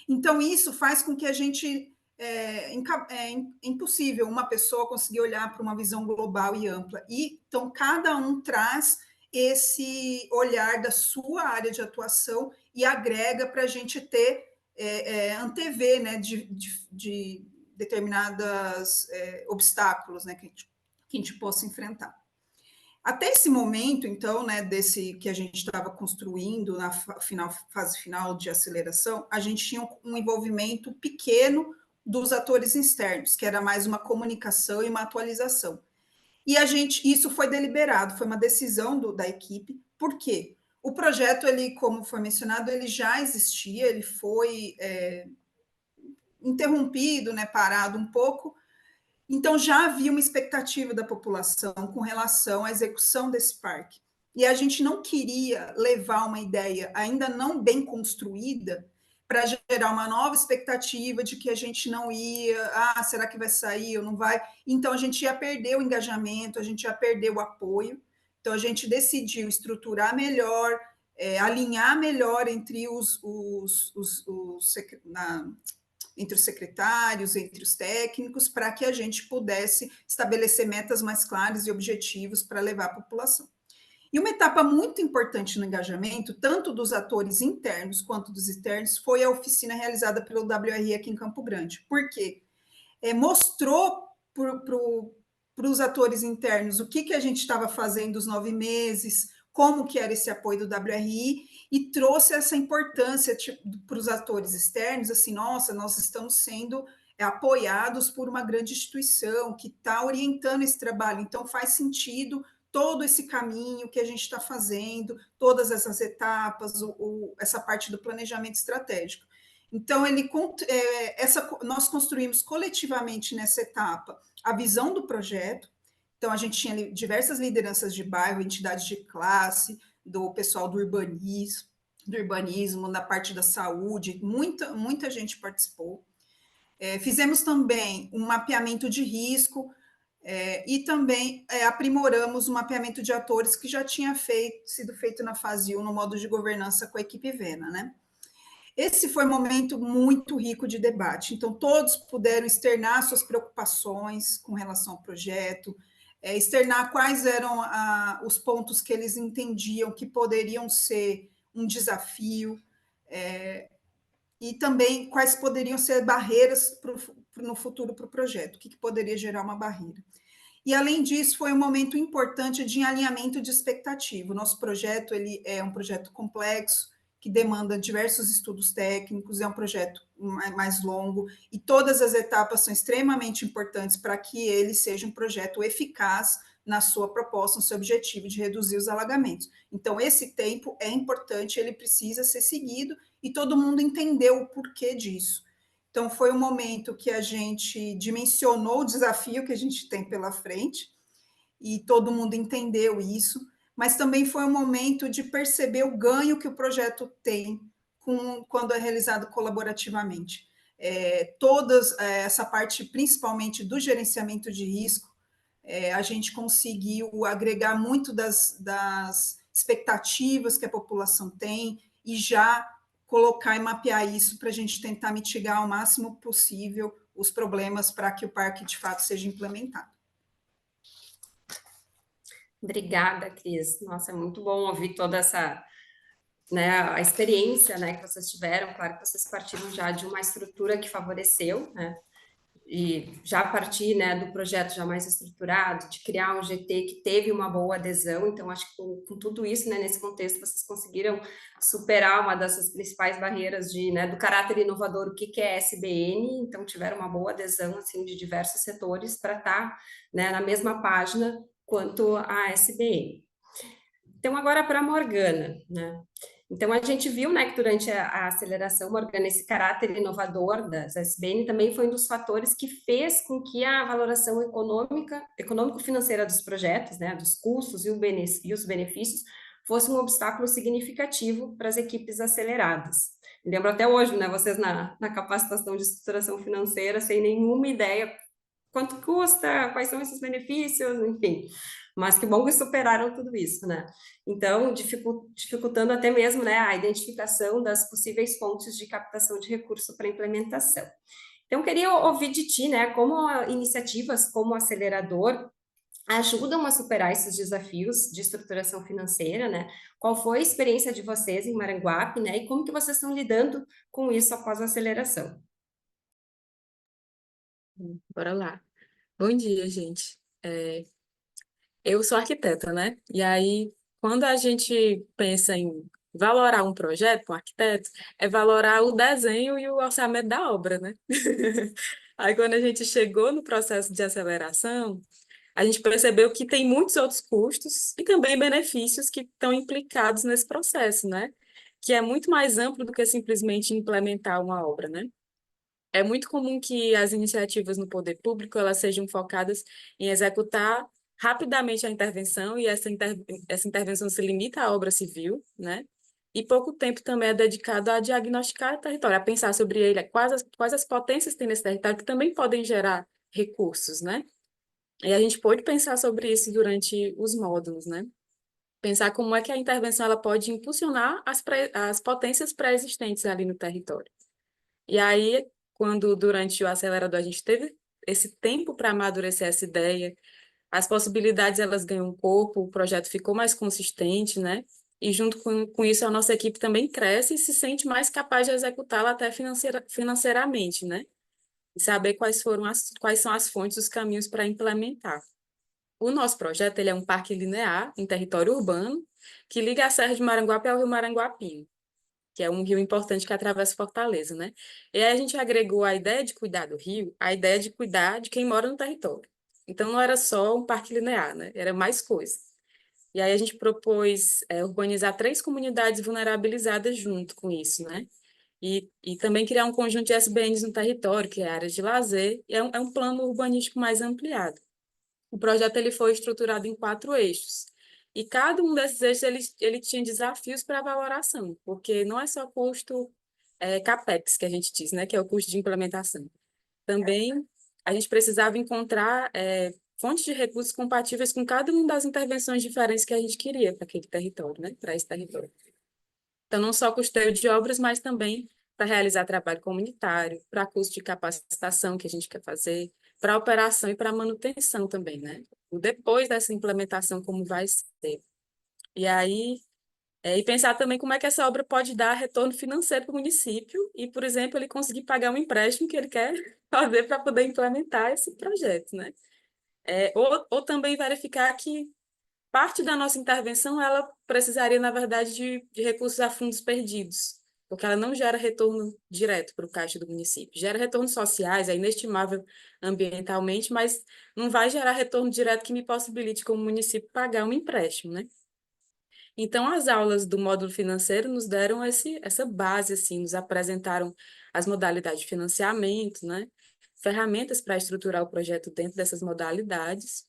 Então, isso faz com que a gente... É impossível uma pessoa conseguir olhar para uma visão global e ampla. Então, cada um traz esse olhar da sua área de atuação e agrega para a gente ter antever, né, de determinados obstáculos, né, que a gente possa enfrentar. Até esse momento, então, né, desse que a gente estava construindo na fase final de aceleração, a gente tinha um envolvimento pequeno dos atores externos, que era mais uma comunicação e uma atualização. E isso foi deliberado, foi uma decisão da equipe. Por quê? O projeto, ele, como foi mencionado, ele já existia, ele foi interrompido, né, parado um pouco. Então, já havia uma expectativa da população com relação à execução desse parque. E a gente não queria levar uma ideia ainda não bem construída para gerar uma nova expectativa de que a gente não ia, será que vai sair ou não vai? Então, a gente ia perder o engajamento, a gente ia perder o apoio. Então, a gente decidiu estruturar melhor, alinhar melhor entre entre os secretários, entre os técnicos, para que a gente pudesse estabelecer metas mais claras e objetivos para levar a população. E uma etapa muito importante no engajamento, tanto dos atores internos quanto dos externos, foi a oficina realizada pelo WRI aqui em Campo Grande. Por quê? Mostrou para os atores internos o que a gente estava fazendo os 9 meses, como que era esse apoio do WRI, e trouxe essa importância para os atores externos, assim, nossa, nós estamos sendo apoiados por uma grande instituição que está orientando esse trabalho, então faz sentido todo esse caminho que a gente está fazendo, todas essas etapas, essa parte do planejamento estratégico. Então, nós construímos coletivamente nessa etapa a visão do projeto. Então, a gente tinha diversas lideranças de bairro, entidades de classe, do pessoal do urbanismo, na parte da saúde, muita gente participou. Fizemos também um mapeamento de risco, e também aprimoramos o mapeamento de atores que já tinha sido feito na fase 1, no modo de governança com a equipe Vena, né? Esse foi um momento muito rico de debate, então todos puderam externar suas preocupações com relação ao projeto, externar quais eram os pontos que eles entendiam que poderiam ser um desafio, e também quais poderiam ser barreiras no futuro para o projeto, o que poderia gerar uma barreira. E, além disso, foi um momento importante de alinhamento de expectativa. O nosso projeto ele é um projeto complexo, que demanda diversos estudos técnicos, é um projeto mais longo, e todas as etapas são extremamente importantes para que ele seja um projeto eficaz na sua proposta, no seu objetivo de reduzir os alagamentos. Então, esse tempo é importante, ele precisa ser seguido, e todo mundo entendeu o porquê disso. Então, foi um momento que a gente dimensionou o desafio que a gente tem pela frente, e todo mundo entendeu isso, mas também foi um momento de perceber o ganho que o projeto tem quando é realizado colaborativamente. Essa parte, principalmente do gerenciamento de risco, a gente conseguiu agregar muito das expectativas que a população tem e já colocar e mapear isso para a gente tentar mitigar o máximo possível os problemas para que o parque, de fato, seja implementado. Obrigada, Cris. Nossa, é muito bom ouvir toda essa, né, a experiência, né, que vocês tiveram. Claro que vocês partiram já de uma estrutura que favoreceu, né, e já a partir, né, do projeto já mais estruturado, de criar um GT que teve uma boa adesão. Então, acho que com tudo isso, né, nesse contexto, vocês conseguiram superar uma dessas principais barreiras do caráter inovador, o que é SBN. Então, tiveram uma boa adesão, assim, de diversos setores para estar, né, na mesma página quanto a SBN. Então, agora para a Morgana, né? Então, a gente viu, né, que durante a aceleração, Morgana, esse caráter inovador das SBN também foi um dos fatores que fez com que a valoração econômico-financeira dos projetos, né, dos custos e os benefícios, fosse um obstáculo significativo para as equipes aceleradas. Me lembro até hoje, né, vocês na capacitação de estruturação financeira, sem nenhuma ideia quanto custa, quais são esses benefícios, enfim. Mas que bom que superaram tudo isso, né? Então, dificultando até mesmo, né, a identificação das possíveis fontes de captação de recurso para implementação. Então, queria ouvir de ti, né, como iniciativas como o acelerador ajudam a superar esses desafios de estruturação financeira, né? Qual foi a experiência de vocês em Maranguape, né? E como que vocês estão lidando com isso após a aceleração? Bora lá. Bom dia, gente. Eu sou arquiteta, né? E aí, quando a gente pensa em valorar um projeto com um arquiteto é valorar o desenho e o orçamento da obra, né? Aí, quando a gente chegou no processo de aceleração, a gente percebeu que tem muitos outros custos e também benefícios que estão implicados nesse processo, né? Que é muito mais amplo do que simplesmente implementar uma obra, né? É muito comum que as iniciativas no poder público elas sejam focadas em executar rapidamente a intervenção e essa intervenção se limita à obra civil, né? E pouco tempo também é dedicado a diagnosticar o território, a pensar sobre ele, quais as potências tem nesse território que também podem gerar recursos, né? E a gente pôde pensar sobre isso durante os módulos, né? Pensar como é que a intervenção ela pode impulsionar as potências pré-existentes ali no território. E aí, quando durante o acelerador a gente teve esse tempo para amadurecer essa ideia, as possibilidades elas ganham corpo, o projeto ficou mais consistente, né? E junto com isso a nossa equipe também cresce e se sente mais capaz de executá-la até financeiramente, né? E saber quais são as fontes, os caminhos para implementar. O nosso projeto ele é um parque linear em território urbano que liga a Serra de Maranguape ao Rio Maranguapinho, que é um rio importante que atravessa Fortaleza, né? E aí a gente agregou a ideia de cuidar do rio, a ideia de cuidar de quem mora no território. Então não era só um parque linear, né? Era mais coisa. E aí a gente propôs urbanizar 3 comunidades vulnerabilizadas junto com isso, né? E também criar um conjunto de SBNs no território, que é áreas de lazer, e é um plano urbanístico mais ampliado. O projeto ele foi estruturado em 4 eixos. E cada um desses eixos ele tinha desafios para valoração, porque não é só custo CAPEX, que a gente diz, né, que é o custo de implementação. Também a gente precisava encontrar fontes de recursos compatíveis com cada uma das intervenções diferentes que a gente queria para aquele território, né, para esse território. Então, não só custeio de obras, mas também para realizar trabalho comunitário, para custo de capacitação que a gente quer fazer, para operação e para manutenção também, né? Depois dessa implementação, como vai ser. E aí, e pensar também como é que essa obra pode dar retorno financeiro para o município e, por exemplo, ele conseguir pagar um empréstimo que ele quer fazer para poder implementar esse projeto, né? Ou também verificar que parte da nossa intervenção, ela precisaria, na verdade, de recursos a fundos perdidos, porque ela não gera retorno direto para o caixa do município. Gera retornos sociais, é inestimável ambientalmente, mas não vai gerar retorno direto que me possibilite, como município, pagar um empréstimo, né? Então, as aulas do módulo financeiro nos deram essa base, assim, nos apresentaram as modalidades de financiamento, né? Ferramentas para estruturar o projeto dentro dessas modalidades.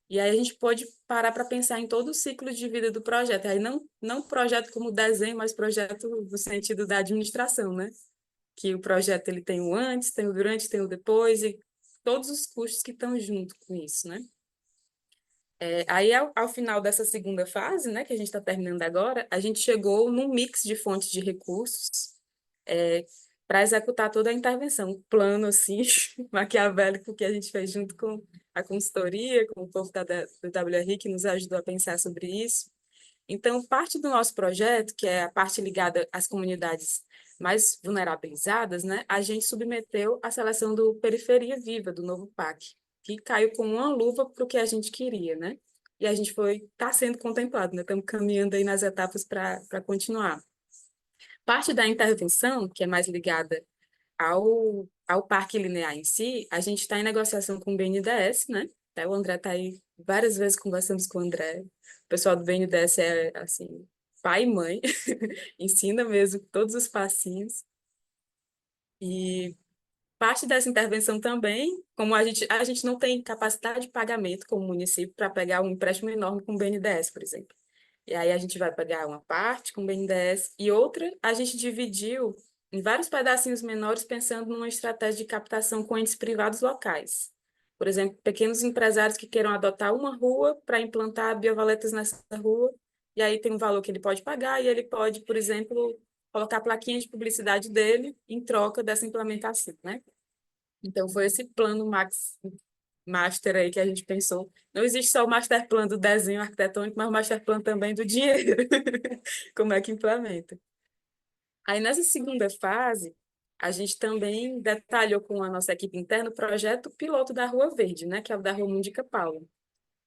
E aí a gente pôde parar para pensar em todo o ciclo de vida do projeto. Aí não projeto como desenho, mas projeto no sentido da administração, né? Que o projeto ele tem o antes, tem o durante, tem o depois, e todos os custos que estão junto com isso, né? Aí, ao final dessa segunda fase, né, que a gente está terminando agora, a gente chegou num mix de fontes de recursos para executar toda a intervenção. Um plano, assim, maquiavélico que a gente fez junto com a consultoria, com o povo do WRI, que nos ajudou a pensar sobre isso. Então, parte do nosso projeto, que é a parte ligada às comunidades mais vulnerabilizadas, né, a gente submeteu à seleção do Periferia Viva, do novo PAC, que caiu com uma luva para o que a gente queria, né? E a gente está sendo contemplado, né? Estamos caminhando aí nas etapas para continuar. Parte da intervenção, que é mais ligada ao parque linear em si, a gente está em negociação com o BNDES, né? Até o André está aí, várias vezes conversamos com o André. O pessoal do BNDES é, assim, pai e mãe, ensina mesmo todos os passinhos. E parte dessa intervenção também, como a gente não tem capacidade de pagamento como município para pegar um empréstimo enorme com o BNDES, por exemplo. E aí a gente vai pegar uma parte com o BNDES e outra a gente dividiu em vários pedacinhos menores pensando numa estratégia de captação com entes privados locais. Por exemplo, pequenos empresários que queiram adotar uma rua para implantar biovaletas nessa rua, e aí tem um valor que ele pode pagar e ele pode, por exemplo, colocar plaquinha de publicidade dele em troca dessa implementação, né? Então, foi esse plano master aí que a gente pensou. Não existe só o master plan do desenho arquitetônico, mas o master plan também do dinheiro. Como é que implementa? Aí, nessa segunda fase, a gente também detalhou com a nossa equipe interna o projeto piloto da Rua Verde, né, que é o da Rua Mundica Paula.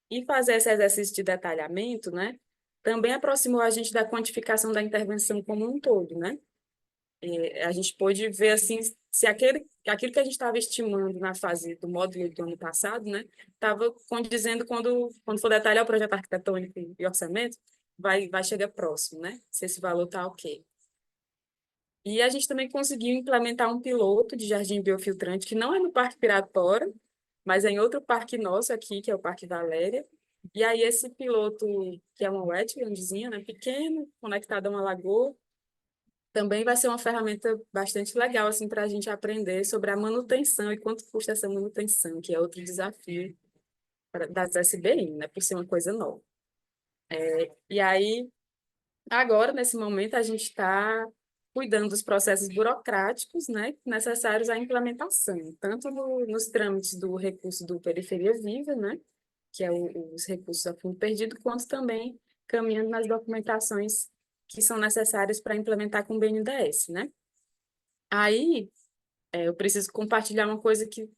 E fazer esse exercício de detalhamento, né, também aproximou a gente da quantificação da intervenção como um todo, né? A gente pôde ver, assim, se aquilo que a gente estava estimando na fase do módulo do ano passado, né, estava condizendo quando for detalhar o projeto arquitetônico e orçamento, vai chegar próximo, né? Se esse valor está ok. E a gente também conseguiu implementar um piloto de jardim biofiltrante, que não é no Parque Piratora, mas é em outro parque nosso aqui, que é o Parque Valéria. E aí esse piloto, que é uma wetlandzinha, né, pequeno, conectado a uma lagoa, também vai ser uma ferramenta bastante legal assim, para a gente aprender sobre a manutenção e quanto custa essa manutenção, que é outro desafio das SBI, né, por ser uma coisa nova. E aí, agora, nesse momento, a gente está cuidando dos processos burocráticos, né, necessários à implementação, tanto nos trâmites do recurso do Periferia Viva, né, que é os recursos a fundo perdido, quanto também caminhando nas documentações que são necessárias para implementar com o BNDES, né? Aí, eu preciso compartilhar uma coisa que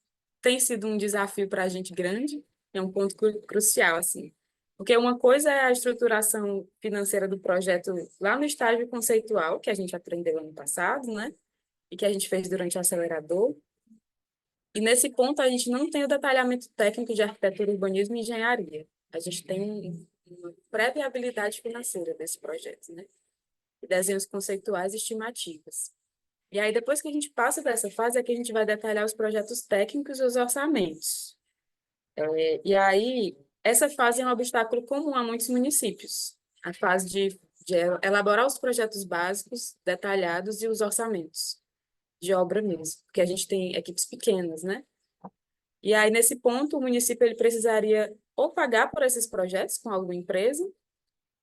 tem sido um desafio para a gente grande, é um ponto crucial, assim. Porque uma coisa é a estruturação financeira do projeto lá no estágio conceitual, que a gente aprendeu ano passado, né? E que a gente fez durante o acelerador. E nesse ponto a gente não tem o detalhamento técnico de arquitetura, urbanismo e engenharia. A gente tem uma pré-viabilidade financeira desse projeto, né? E desenhos conceituais e estimativas. E aí, depois que a gente passa dessa fase, é que a gente vai detalhar os projetos técnicos e os orçamentos. E aí, essa fase é um obstáculo comum a muitos municípios. A fase de elaborar os projetos básicos, detalhados e os orçamentos de obra mesmo, porque a gente tem equipes pequenas, né? E aí, nesse ponto, o município ele precisaria ou pagar por esses projetos com alguma empresa,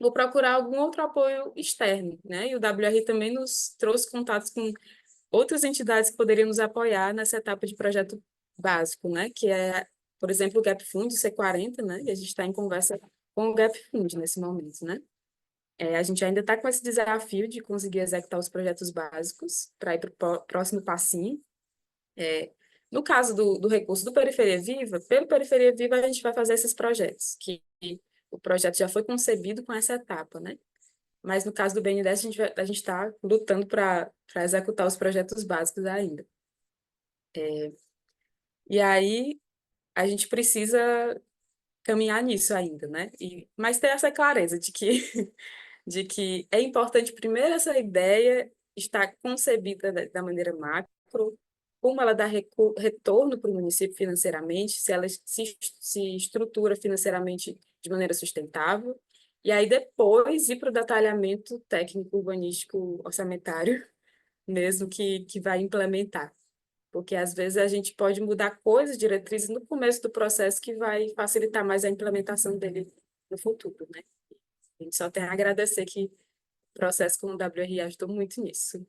ou procurar algum outro apoio externo, né? E o WR também nos trouxe contatos com outras entidades que poderiam nos apoiar nessa etapa de projeto básico, né? Que é, por exemplo, o Gap Fund, o C40, né? E a gente está em conversa com o Gap Fund nesse momento, né? A gente ainda está com esse desafio de conseguir executar os projetos básicos para ir para o próximo passinho. No caso do recurso do Periferia Viva, pelo Periferia Viva a gente vai fazer esses projetos, que o projeto já foi concebido com essa etapa, né? Mas no caso do BNDES, a gente está lutando para executar os projetos básicos ainda. E aí, a gente precisa caminhar nisso ainda, né? Mas ter essa clareza de que é importante, primeiro, essa ideia estar concebida da maneira macro, como ela dá retorno para o município financeiramente, se ela se estrutura financeiramente de maneira sustentável, e aí depois ir para o detalhamento técnico, urbanístico, orçamentário, mesmo que vai implementar. Porque às vezes a gente pode mudar coisas, diretrizes no começo do processo que vai facilitar mais a implementação dele no futuro, né? A gente só tem a agradecer que o processo com o WRI ajudou muito nisso.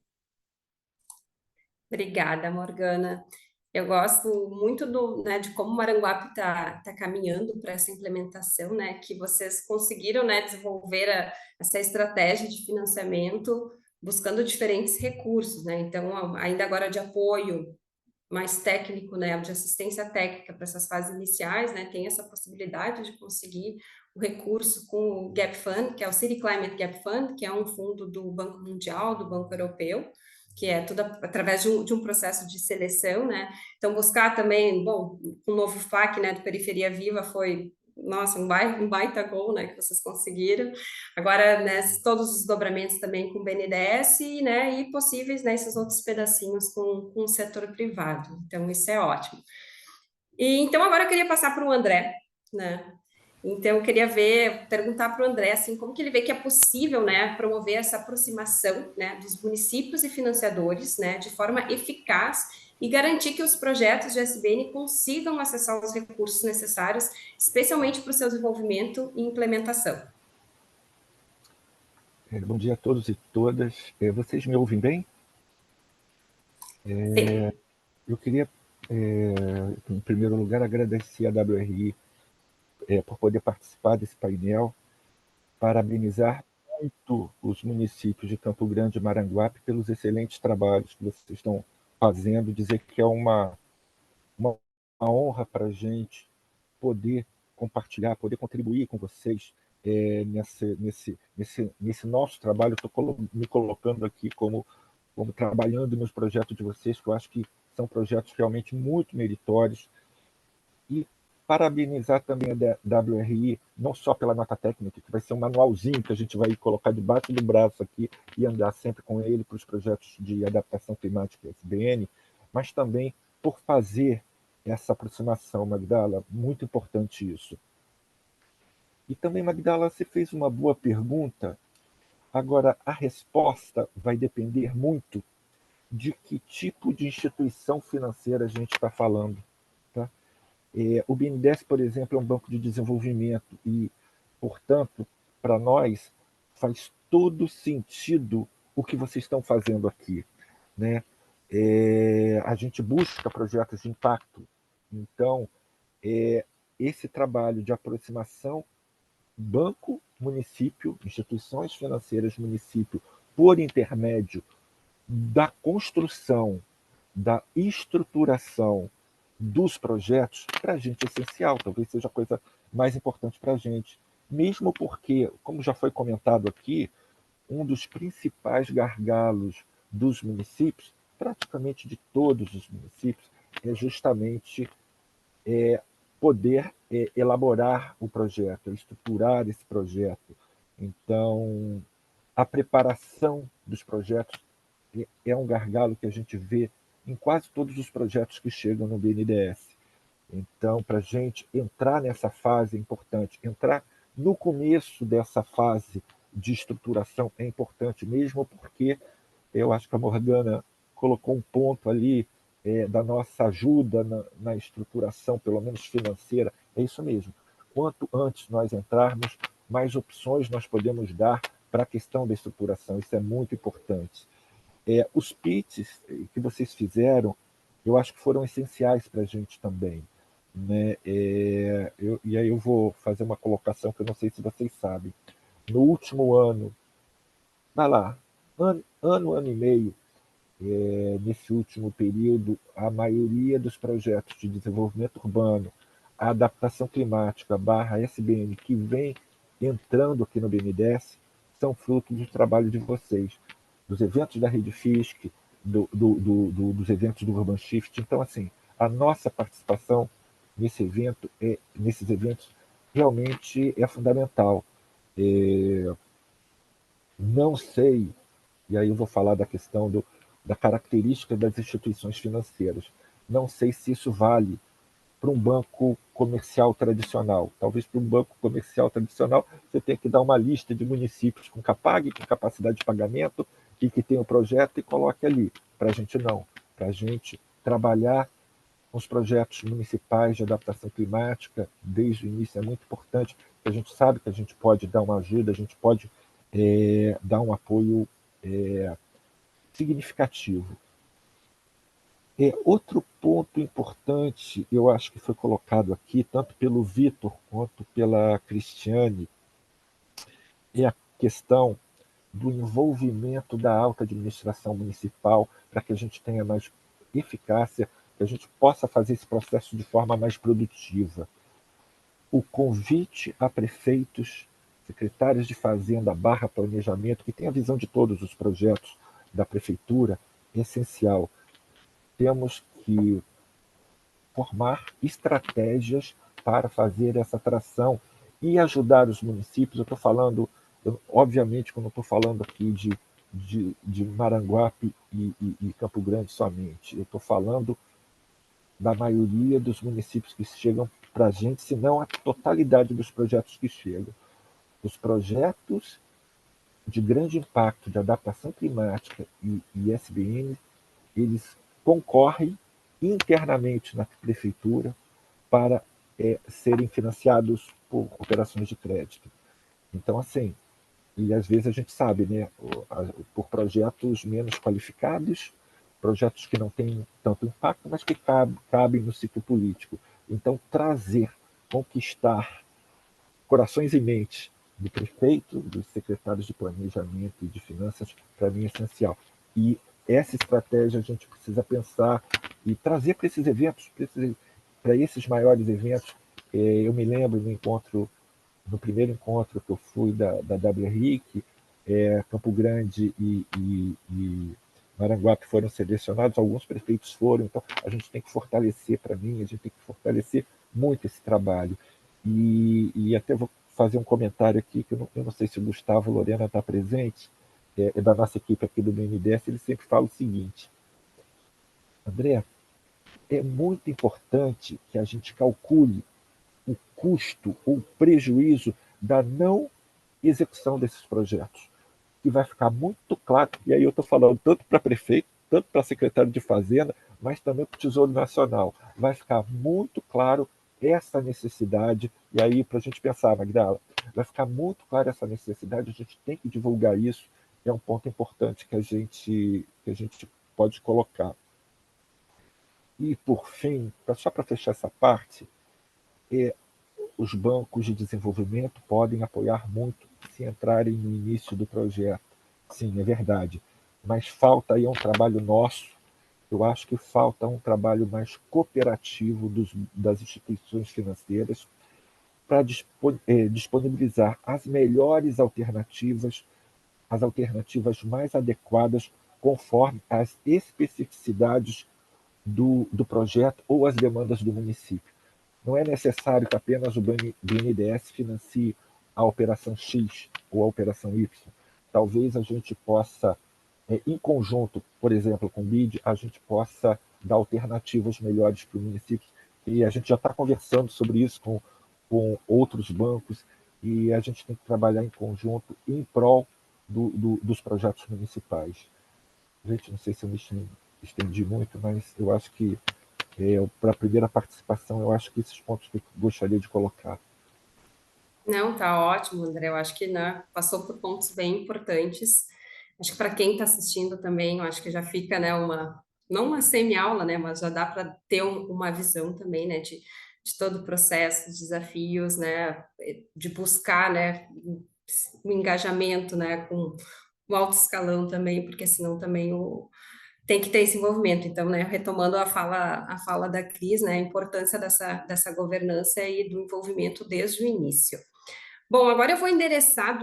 Obrigada, Morgana. Eu gosto muito né, de como o Maranguape está caminhando para essa implementação, né, que vocês conseguiram, né, desenvolver essa estratégia de financiamento buscando diferentes recursos, né, então ainda agora de apoio mais técnico, né, de assistência técnica para essas fases iniciais, né, tem essa possibilidade de conseguir o recurso com o Gap Fund, que é o City Climate Gap Fund, que é um fundo do Banco Mundial, do Banco Europeu, que é tudo através de um processo de seleção, né? Então, buscar também, bom, o novo FAC, né, do Periferia Viva foi, nossa, um baita gol, né, que vocês conseguiram. Agora, né, todos os dobramentos também com o BNDES, né, e possíveis, né, esses outros pedacinhos com o setor privado. Então, isso é ótimo. E, então, agora eu queria passar para o André, né? Então, eu queria perguntar para o André, assim, como que ele vê que é possível, né, promover essa aproximação, né, dos municípios e financiadores, né, de forma eficaz e garantir que os projetos de SBN consigam acessar os recursos necessários, especialmente para o seu desenvolvimento e implementação. Bom dia a todos e todas. Vocês me ouvem bem? Eu queria, em primeiro lugar, agradecer a WRI por poder participar desse painel, parabenizar muito os municípios de Campo Grande e Maranguape pelos excelentes trabalhos que vocês estão fazendo, dizer que é uma honra para a gente poder compartilhar, poder contribuir com vocês nesse nosso trabalho. Estou me colocando aqui como trabalhando nos projetos de vocês, que eu acho que são projetos realmente muito meritórios. E parabenizar também a WRI, não só pela nota técnica, que vai ser um manualzinho que a gente vai colocar debaixo do braço aqui e andar sempre com ele para os projetos de adaptação climática SBN, mas também por fazer essa aproximação, Magdala, muito importante isso. E também, Magdala, você fez uma boa pergunta. Agora, a resposta vai depender muito de que tipo de instituição financeira a gente está falando. Tá? O BNDES, por exemplo, é um banco de desenvolvimento e, portanto, para nós, faz todo sentido o que vocês estão fazendo aqui. Né? A gente busca projetos de impacto. Então, esse trabalho de aproximação banco, município, instituições financeiras, município, por intermédio da construção, da estruturação dos projetos, para a gente é essencial, talvez seja a coisa mais importante para a gente. Mesmo porque, como já foi comentado aqui, um dos principais gargalos dos municípios, praticamente de todos os municípios, é justamente poder elaborar o projeto, estruturar esse projeto. Então, a preparação dos projetos é um gargalo que a gente vê em quase todos os projetos que chegam no BNDES. Então, para a gente entrar nessa fase é importante, entrar no começo dessa fase de estruturação é importante, mesmo porque eu acho que a Morgana colocou um ponto ali da nossa ajuda na estruturação, pelo menos financeira. É isso mesmo. Quanto antes nós entrarmos, mais opções nós podemos dar para a questão da estruturação. Isso é muito importante. Os pitches que vocês fizeram, eu acho que foram essenciais para a gente também. Né? E aí eu vou fazer uma colocação que eu não sei se vocês sabem. No último ano, vai lá, ano e meio, nesse último período, a maioria dos projetos de desenvolvimento urbano, a adaptação climática / SBN que vem entrando aqui no BNDES são fruto do trabalho de vocês, dos eventos da Rede Fisc, dos eventos do Urban Shift. Então, assim, a nossa participação nesses eventos realmente é fundamental. Não sei, e aí eu vou falar da questão da característica das instituições financeiras. Não sei se isso vale para um banco comercial tradicional. Talvez para um banco comercial tradicional você tenha que dar uma lista de municípios com CAPAG, com capacidade de pagamento, e que tem o projeto e coloque ali. Para a gente não. Para a gente trabalhar com os projetos municipais de adaptação climática desde o início é muito importante, porque a gente sabe que a gente pode dar uma ajuda, a gente pode dar um apoio significativo. Outro ponto importante, eu acho que foi colocado aqui, tanto pelo Vitor quanto pela Cristiane, é a questão do envolvimento da alta administração municipal para que a gente tenha mais eficácia, que a gente possa fazer esse processo de forma mais produtiva. O convite a prefeitos, secretários de Fazenda / Planejamento, que tem a visão de todos os projetos da prefeitura, é essencial. Temos que formar estratégias para fazer essa atração e ajudar os municípios. Eu estou falando, obviamente, que eu não estou falando aqui de Maranguape e Campo Grande somente. Eu estou falando da maioria dos municípios que chegam para a gente, se não a totalidade dos projetos que chegam. Os projetos de grande impacto de adaptação climática e SBN, eles concorrem internamente na prefeitura para serem financiados por operações de crédito. Então, assim, e às vezes a gente sabe, né, por projetos menos qualificados, projetos que não têm tanto impacto, mas que cabem no ciclo político. Então, conquistar corações e mentes do prefeito, dos secretários de planejamento e de finanças, para mim é essencial. E essa estratégia a gente precisa pensar e trazer para esses eventos, para esses maiores eventos. Eu me lembro do encontro no primeiro encontro que eu fui da WRI, que Campo Grande e Maranguape foram selecionados, alguns prefeitos foram, então a gente tem que fortalecer, para mim, a gente tem que fortalecer muito esse trabalho. E até vou fazer um comentário aqui, que eu não sei se o Gustavo Lorena está presente, da nossa equipe aqui do BNDES, ele sempre fala o seguinte: André, é muito importante que a gente calcule o custo ou prejuízo da não execução desses projetos, que vai ficar muito claro, e aí eu estou falando tanto para prefeito, tanto para secretário de Fazenda, mas também para o Tesouro Nacional. Vai ficar muito claro essa necessidade, e aí para a gente pensar, Magdala, vai ficar muito claro essa necessidade, a gente tem que divulgar isso, é um ponto importante que a gente pode colocar. E, por fim, só para fechar essa parte, os bancos de desenvolvimento podem apoiar muito se entrarem no início do projeto. Sim, é verdade. Mas falta aí um trabalho nosso, eu acho que falta um trabalho mais cooperativo das instituições financeiras para disponibilizar as melhores alternativas, as alternativas mais adequadas conforme as especificidades do projeto ou as demandas do município. Não é necessário que apenas o BNDES financie a operação X ou a operação Y. Talvez a gente possa, em conjunto, por exemplo, com o BID, a gente possa dar alternativas melhores para o município. E a gente já está conversando sobre isso com outros bancos, e a gente tem que trabalhar em conjunto em prol dos projetos municipais. Gente, não sei se eu me estendi muito, mas eu acho que para a primeira participação, eu acho que esses pontos que eu gostaria de colocar. Não, tá ótimo, André. Eu acho que, né, passou por pontos bem importantes. Acho que para quem está assistindo também, eu acho que já fica, né, não uma semi-aula, né, mas já dá para ter uma visão também, né, de todo o processo, os desafios, né, de buscar, né, o engajamento, né, com o alto escalão também, porque senão também tem que ter esse envolvimento. Então, né, retomando a fala da Cris, né, a importância dessa governança e do envolvimento desde o início. Bom, agora eu vou endereçar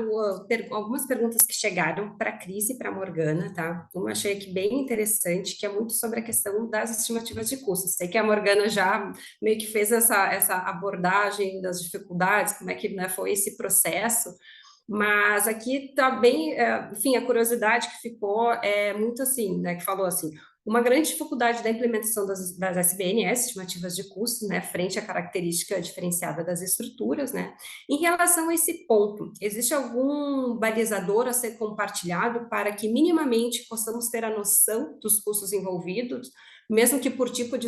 algumas perguntas que chegaram para a Cris e para a Morgana, tá? Uma achei aqui bem interessante, que é muito sobre a questão das estimativas de custos. Sei que a Morgana já meio que fez essa abordagem das dificuldades, como é que, né, foi esse processo, mas aqui está bem, enfim, a curiosidade que ficou é muito assim, né, que falou assim: uma grande dificuldade da implementação das SBNS, estimativas de custo, né, frente à característica diferenciada das estruturas, né. Em relação a esse ponto, existe algum balizador a ser compartilhado para que minimamente possamos ter a noção dos custos envolvidos, mesmo que por tipo de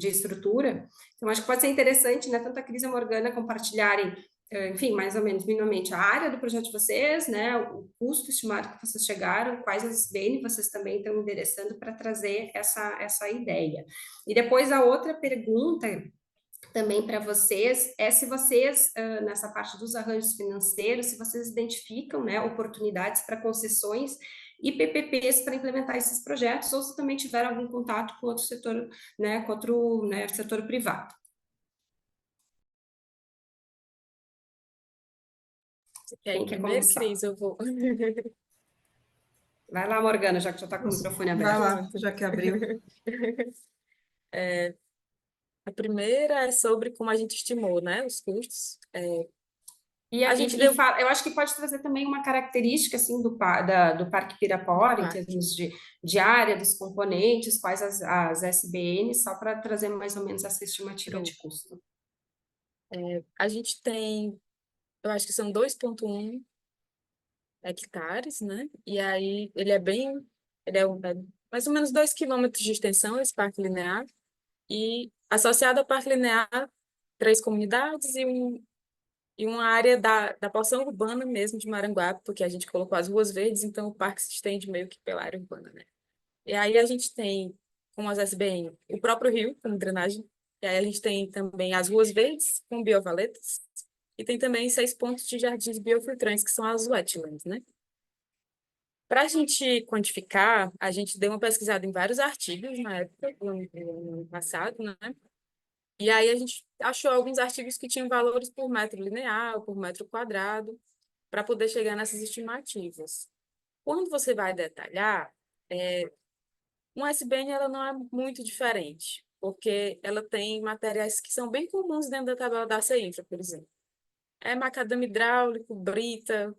estrutura? Então, acho que pode ser interessante, né, tanto a Cris e a Morgana compartilharem, enfim, mais ou menos minimamente a área do projeto de vocês, né, o custo estimado que vocês chegaram, quais as SBN vocês também estão endereçando para trazer essa ideia. E depois a outra pergunta também para vocês é se vocês, nessa parte dos arranjos financeiros, se vocês identificam, né, oportunidades para concessões e PPPs para implementar esses projetos, ou se também tiveram algum contato com outro setor, né, com outro, né, setor privado. Quem quer primeiro, Cris, eu vou. Vai lá, Morgana, já que já está com o microfone aberto. Vai lá, já que abriu. A primeira é sobre como a gente estimou, né, os custos. Eu acho que pode trazer também uma característica assim do Parque Pirapora, em termos de área, dos componentes, quais as SBNs, só para trazer mais ou menos essa estimativa de custo. A gente tem, eu acho que são 2,1 hectares, né? E aí ele é mais ou menos 2 quilômetros de extensão, esse parque linear, e associado ao parque linear, 3 comunidades e uma área da porção urbana mesmo de Maranguape, porque a gente colocou as ruas verdes, então o parque se estende meio que pela área urbana, né? E aí a gente tem, como as SBN, o próprio rio, como drenagem, e aí a gente tem também as ruas verdes, com biovaletas, e tem também 6 pontos de jardins biofiltrantes, que são as wetlands, né? Para a gente quantificar, a gente deu uma pesquisada em vários artigos na época, no ano passado, né? E aí a gente achou alguns artigos que tinham valores por metro linear, por metro quadrado, para poder chegar nessas estimativas. Quando você vai detalhar, uma SBN ela não é muito diferente, porque ela tem materiais que são bem comuns dentro da tabela da CEINFRA, por exemplo. É macadame hidráulico, brita,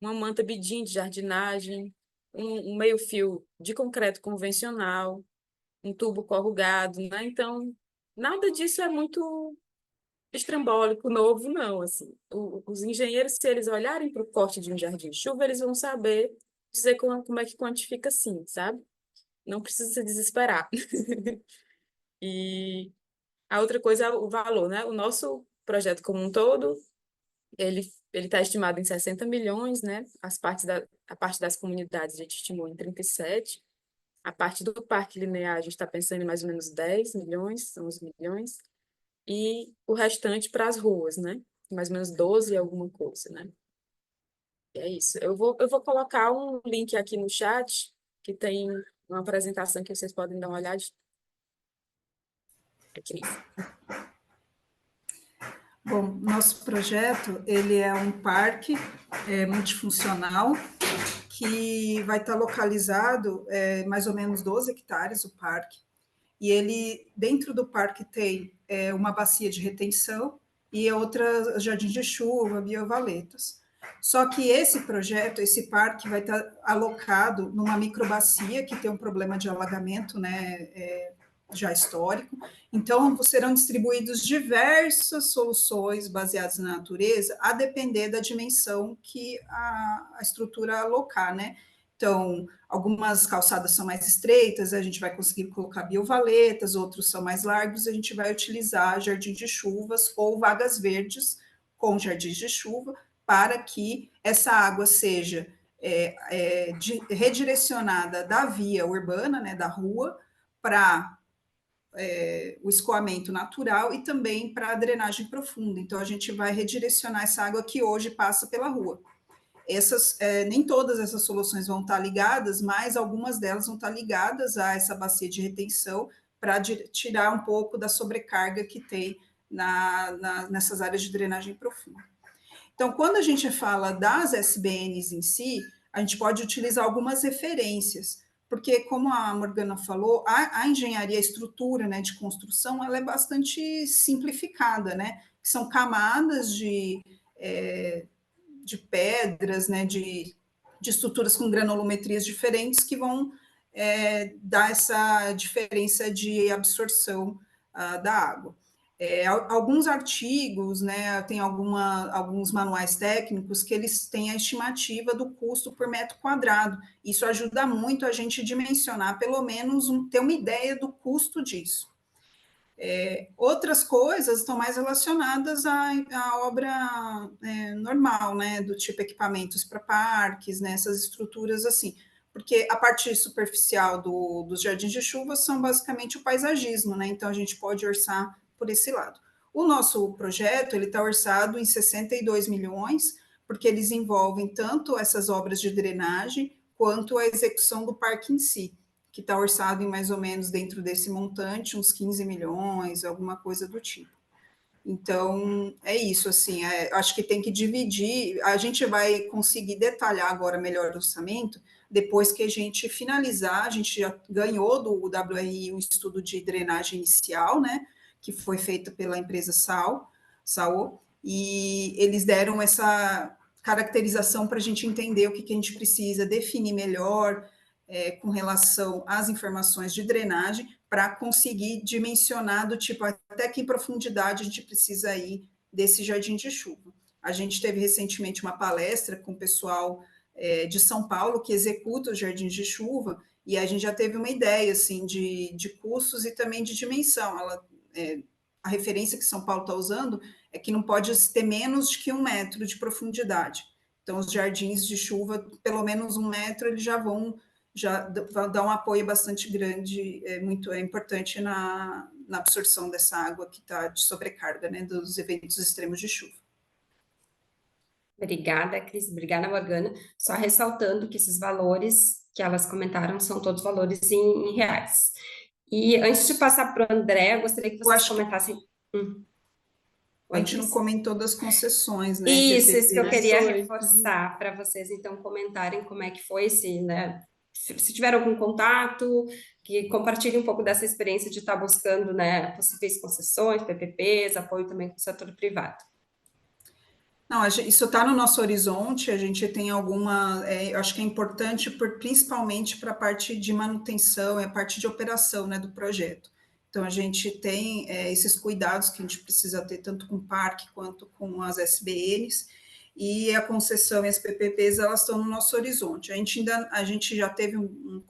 uma manta bidim de jardinagem, um meio-fio de concreto convencional, um tubo corrugado, né? Então, nada disso é muito estrambólico, novo, não, assim. Os engenheiros, se eles olharem para o corte de um jardim de chuva, eles vão saber dizer como é que quantifica assim, sabe? Não precisa se desesperar. E a outra coisa é o valor, né? O nosso projeto como um todo, ele está estimado em 60 milhões, né? A parte das comunidades a gente estimou em 37. A parte do parque linear a gente está pensando em mais ou menos 10 milhões, são os milhões. E o restante para as ruas, né? Mais ou menos 12 e alguma coisa, né? E é isso. Eu vou colocar um link aqui no chat, que tem uma apresentação que vocês podem dar uma olhada. Aqui. Bom, nosso projeto, ele é um parque multifuncional que vai estar localizado mais ou menos 12 hectares o parque. E ele, dentro do parque, tem uma bacia de retenção e outra jardim de chuva, biovaletas. Só que esse projeto, esse parque, vai estar alocado numa microbacia que tem um problema de alagamento, né, já histórico. Então, serão distribuídos diversas soluções baseadas na natureza, a depender da dimensão que a estrutura alocar, né? Então, algumas calçadas são mais estreitas, a gente vai conseguir colocar biovaletas, outros são mais largos, a gente vai utilizar jardins de chuvas ou vagas verdes com jardins de chuva, para que essa água seja redirecionada da via urbana, né, da rua, para o escoamento natural e também para a drenagem profunda. Então, a gente vai redirecionar essa água que hoje passa pela rua. Nem todas essas soluções vão estar ligadas, mas algumas delas vão estar ligadas a essa bacia de retenção para tirar um pouco da sobrecarga que tem nessas áreas de drenagem profunda. Então, quando a gente fala das SBNs em si, a gente pode utilizar algumas referências, porque, como a Morgana falou, a engenharia, a estrutura, né, de construção, ela é bastante simplificada, né? São camadas de pedras, né, de estruturas com granulometrias diferentes que vão dar essa diferença de absorção da água. Alguns artigos, né, tem alguns manuais técnicos que eles têm a estimativa do custo por metro quadrado. Isso ajuda muito a gente dimensionar, pelo menos ter uma ideia do custo disso. Outras coisas estão mais relacionadas à obra normal, né, do tipo equipamentos para parques, né, essas estruturas assim, porque a parte superficial dos jardins de chuva são basicamente o paisagismo, né, então a gente pode orçar por esse lado. O nosso projeto, ele está orçado em 62 milhões, porque eles envolvem tanto essas obras de drenagem, quanto a execução do parque em si, que está orçado em mais ou menos dentro desse montante, uns 15 milhões, alguma coisa do tipo. Então, é isso, assim, acho que tem que dividir, a gente vai conseguir detalhar agora melhor o orçamento, depois que a gente finalizar, a gente já ganhou do WRI um estudo de drenagem inicial, né, que foi feito pela empresa SAO, e eles deram essa caracterização para a gente entender o que a gente precisa definir melhor com relação às informações de drenagem, para conseguir dimensionar do tipo até que em profundidade a gente precisa ir desse jardim de chuva. A gente teve recentemente uma palestra com o pessoal de São Paulo que executa os jardins de chuva, e a gente já teve uma ideia assim, de custos e também de dimensão. A referência que São Paulo está usando é que não pode ter menos de que 1 metro de profundidade. Então, os jardins de chuva, pelo menos 1 metro, eles já dá um apoio bastante grande, é importante na absorção dessa água que está de sobrecarga, né, dos eventos extremos de chuva. Obrigada, Cris. Obrigada, Morgana. Só ressaltando que esses valores que elas comentaram são todos valores em reais. E antes de passar para o André, eu gostaria que vocês comentassem... A gente não comentou das concessões, né? Isso que eu queria Foi. reforçar para vocês, então, comentarem como é que foi esse, né? Se tiveram algum contato, que compartilhem um pouco dessa experiência de estar buscando, né, possíveis concessões, PPPs, apoio também com o setor privado. Não, isso está no nosso horizonte, a gente tem alguma, eu acho que é importante, principalmente para a parte de manutenção e a parte de operação, né, do projeto. Então, a gente tem esses cuidados que a gente precisa ter, tanto com o parque quanto com as SBNs, e a concessão e as PPPs, elas estão no nosso horizonte. A gente já teve um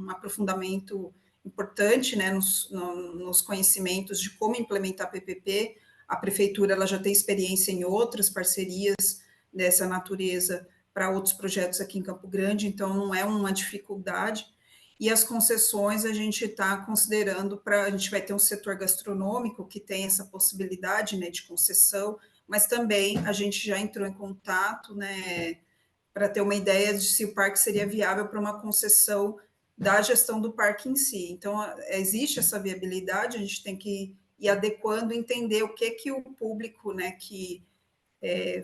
aprofundamento importante, né, nos conhecimentos de como implementar PPP. A prefeitura ela já tem experiência em outras parcerias dessa natureza para outros projetos aqui em Campo Grande, então não é uma dificuldade. E as concessões a gente está considerando a gente vai ter um setor gastronômico que tem essa possibilidade, né, de concessão, mas também a gente já entrou em contato, né, para ter uma ideia de se o parque seria viável para uma concessão da gestão do parque em si. Então, existe essa viabilidade, a gente tem que ir adequando, entender o que o público, né, que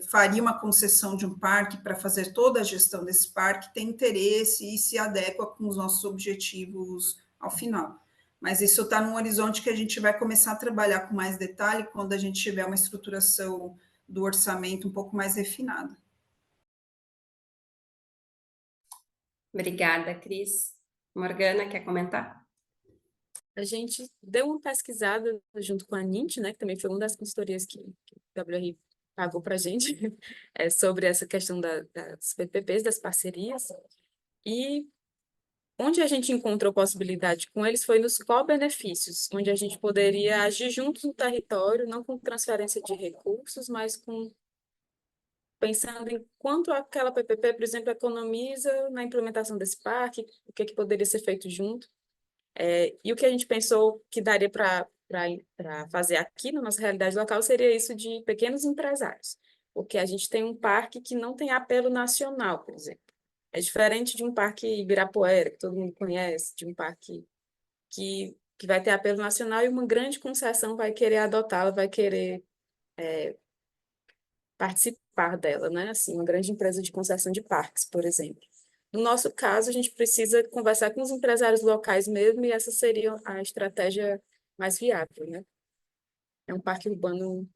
faria uma concessão de um parque para fazer toda a gestão desse parque tem interesse e se adequa com os nossos objetivos ao final. Mas isso está num horizonte que a gente vai começar a trabalhar com mais detalhe quando a gente tiver uma estruturação do orçamento um pouco mais refinada. Obrigada, Cris. Morgana, quer comentar? A gente deu uma pesquisada junto com a NINT, né, que também foi uma das consultorias que o WRI pagou para a gente, sobre essa questão das PPPs, das parcerias, e onde a gente encontrou possibilidade com eles foi nos co-benefícios, onde a gente poderia agir juntos no território, não com transferência de recursos, mas pensando em quanto aquela PPP, por exemplo, economiza na implementação desse parque, o que poderia ser feito junto. E o que a gente pensou que daria para fazer aqui na nossa realidade local seria isso de pequenos empresários, porque a gente tem um parque que não tem apelo nacional, por exemplo. É diferente de um parque Ibirapuera, que todo mundo conhece, de um parque que vai ter apelo nacional e uma grande concessão vai querer adotá-la, vai querer participar dela, né? Assim, uma grande empresa de concessão de parques, por exemplo. No nosso caso, a gente precisa conversar com os empresários locais mesmo e essa seria a estratégia mais viável, né? É um parque urbano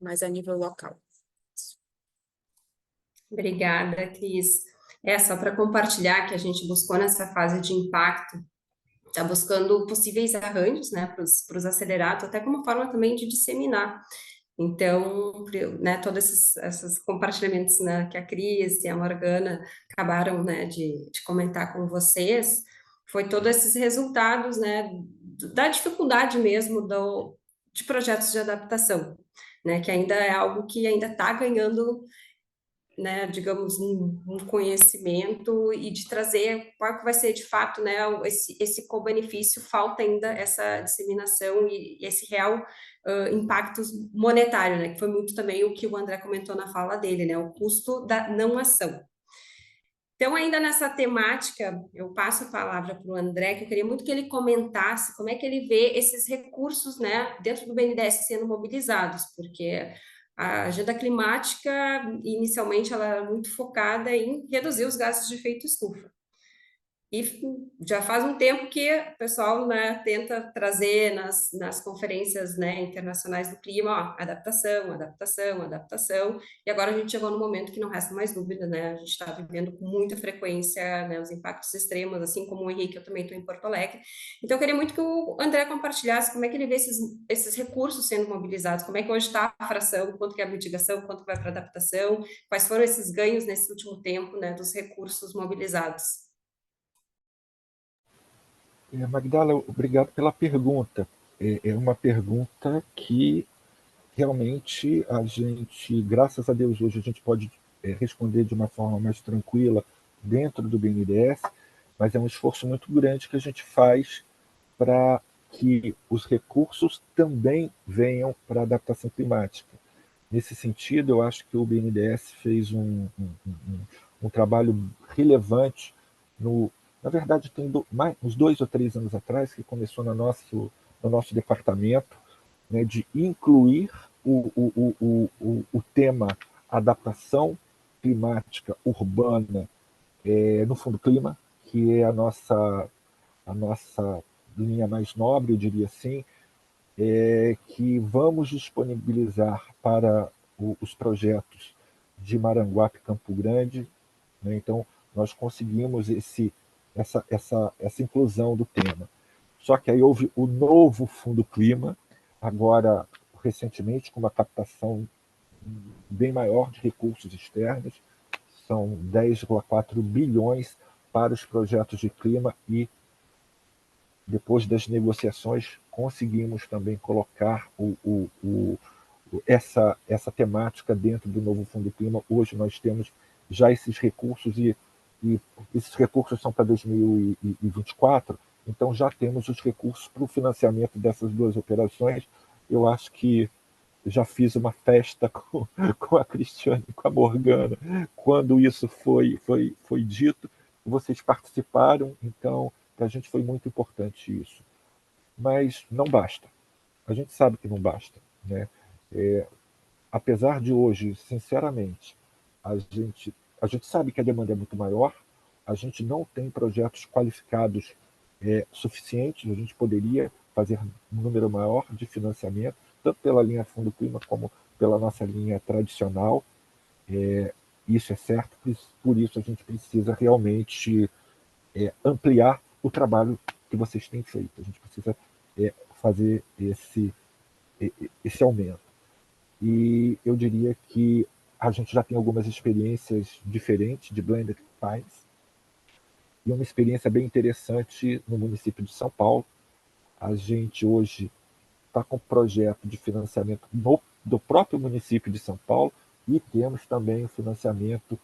mais a nível local. Obrigada, Cris. Só para compartilhar que a gente buscou nessa fase de impacto, está buscando possíveis arranjos, né, para os acelerados, até como forma também de disseminar. Então, né, todos esses compartilhamentos, né, que a Cris e a Morgana acabaram, né, de comentar com vocês, foi todos esses resultados, né, da dificuldade mesmo de projetos de adaptação, né, que ainda é algo que ainda está ganhando, né, digamos, um conhecimento e de trazer qual que vai ser de fato, né, esse co-benefício, falta ainda essa disseminação e esse real impacto monetário, né, que foi muito também o que o André comentou na fala dele, né, o custo da não ação. Então, ainda nessa temática, eu passo a palavra para o André, que eu queria muito que ele comentasse como é que ele vê esses recursos, né, dentro do BNDES sendo mobilizados, porque a agenda climática, inicialmente, ela era muito focada em reduzir os gases de efeito estufa. E já faz um tempo que o pessoal, né, tenta trazer nas conferências, né, internacionais do clima, ó, adaptação, adaptação, adaptação, e agora a gente chegou no momento que não resta mais dúvida, né, a gente está vivendo com muita frequência, né, os impactos extremos, assim como o Henrique, eu também estou em Porto Alegre, então eu queria muito que o André compartilhasse como é que ele vê esses recursos sendo mobilizados, como é que hoje está a fração, quanto que é a mitigação, quanto vai para a adaptação, quais foram esses ganhos nesse último tempo, né, dos recursos mobilizados. Magdala, obrigado pela pergunta. É uma pergunta que realmente a gente, graças a Deus, hoje a gente pode responder de uma forma mais tranquila dentro do BNDES, mas é um esforço muito grande que a gente faz para que os recursos também venham para a adaptação climática. Nesse sentido, eu acho que o BNDES fez um trabalho relevante na verdade, tem uns 2 ou 3 anos atrás, que começou no nosso departamento, né, de incluir o tema adaptação climática urbana no Fundo Clima, que é a nossa linha mais nobre, eu diria assim, que vamos disponibilizar para os projetos de Maranguape e Campo Grande, né? Então, nós conseguimos essa inclusão do tema. Só que aí houve o novo Fundo Clima, agora, recentemente, com uma captação bem maior de recursos externos, são 10,4 bilhões para os projetos de clima e, depois das negociações, conseguimos também colocar essa temática dentro do novo Fundo Clima. Hoje nós temos já esses recursos e esses recursos são para 2024, então já temos os recursos para o financiamento dessas duas operações. Eu acho que já fiz uma festa com a Cristiane e com a Morgana quando isso foi dito. Vocês participaram, então para a gente foi muito importante isso. Mas não basta. A gente sabe que não basta, né? Apesar de hoje, sinceramente, a gente sabe que a demanda é muito maior, a gente não tem projetos qualificados suficientes, a gente poderia fazer um número maior de financiamento, tanto pela linha Fundo Clima como pela nossa linha tradicional. Isso é certo, por isso a gente precisa realmente ampliar o trabalho que vocês têm feito. A gente precisa fazer esse aumento. E eu diria que a gente já tem algumas experiências diferentes de Blended Finance, e uma experiência bem interessante no município de São Paulo. A gente hoje está com um projeto de financiamento do próprio município de São Paulo, e temos também o financiamento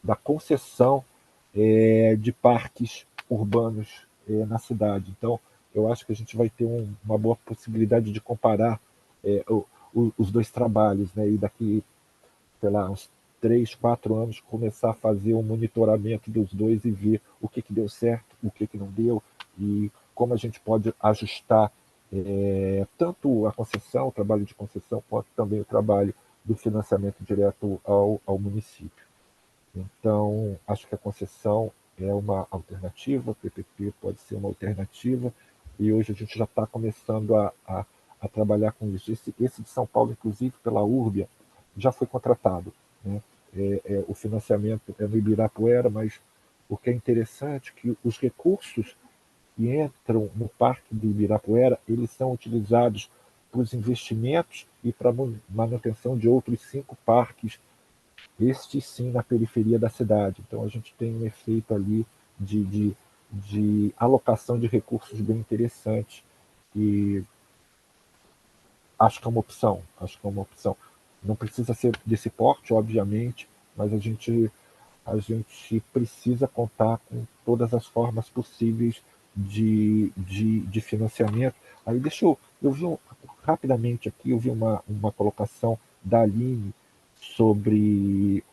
da concessão de parques urbanos na cidade. Então, eu acho que a gente vai ter uma boa possibilidade de comparar os dois trabalhos, né? E daqui, sei lá, uns 3, 4 anos, começar a fazer um monitoramento dos dois e ver o que deu certo, o que não deu, e como a gente pode ajustar tanto a concessão, o trabalho de concessão, quanto também o trabalho do financiamento direto ao município. Então, acho que a concessão é uma alternativa, o PPP pode ser uma alternativa, e hoje a gente já está começando a trabalhar com isso. Esse de São Paulo, inclusive, pela Urbia, já foi contratado, né? O financiamento é no Ibirapuera, mas o que é interessante é que os recursos que entram no Parque do Ibirapuera, eles são utilizados para os investimentos e para a manutenção de outros 5 parques, estes sim na periferia da cidade. Então a gente tem um efeito ali de alocação de recursos bem interessante, e acho que é uma opção. Não precisa ser desse porte, obviamente, mas a gente precisa contar com todas as formas possíveis de financiamento. Aí eu vi rapidamente aqui, eu vi uma colocação da Aline sobre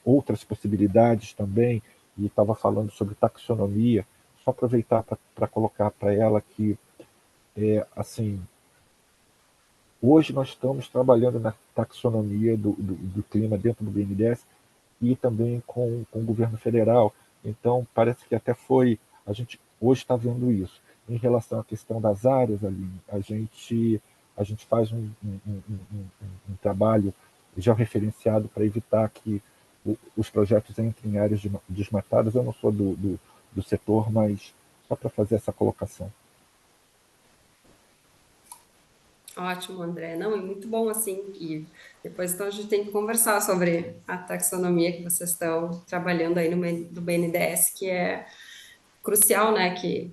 outras possibilidades também, e estava falando sobre taxonomia. Só aproveitar para colocar para ela que assim, hoje nós estamos trabalhando na taxonomia do clima dentro do BNDES e também com o governo federal. Então, parece que até a gente hoje está vendo isso. Em relação à questão das áreas, ali, a gente faz um trabalho já referenciado para evitar que os projetos entrem em áreas desmatadas. Eu não sou do setor, mas só para fazer essa colocação. Ótimo, André. Não, é muito bom assim. E depois então a gente tem que conversar sobre a taxonomia que vocês estão trabalhando aí do BNDES, que é crucial, né? Que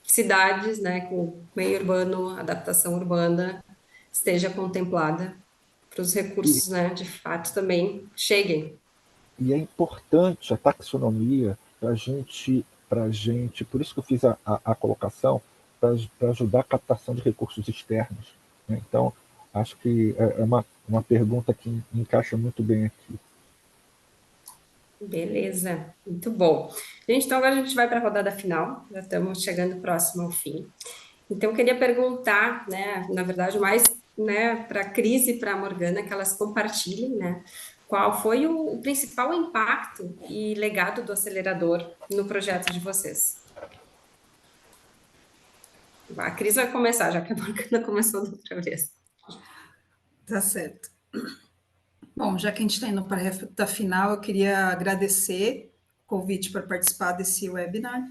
cidades, né, com meio urbano, adaptação urbana, esteja contemplada para os recursos, né, de fato também cheguem. E é importante a taxonomia para a gente, por isso que eu fiz a colocação, para ajudar a captação de recursos externos, né? Então, acho que é uma pergunta que encaixa muito bem aqui. Beleza, muito bom. Gente, então agora a gente vai para a rodada final, já estamos chegando próximo ao fim. Então, eu queria perguntar, né, na verdade, mais, né, para a Cris e para a Morgana, que elas compartilhem, né, qual foi o principal impacto e legado do acelerador no projeto de vocês. A Cris vai começar, já que a Morgana começou da outra vez. Tá certo. Bom, já que a gente está indo para a reta final, eu queria agradecer o convite para participar desse webinar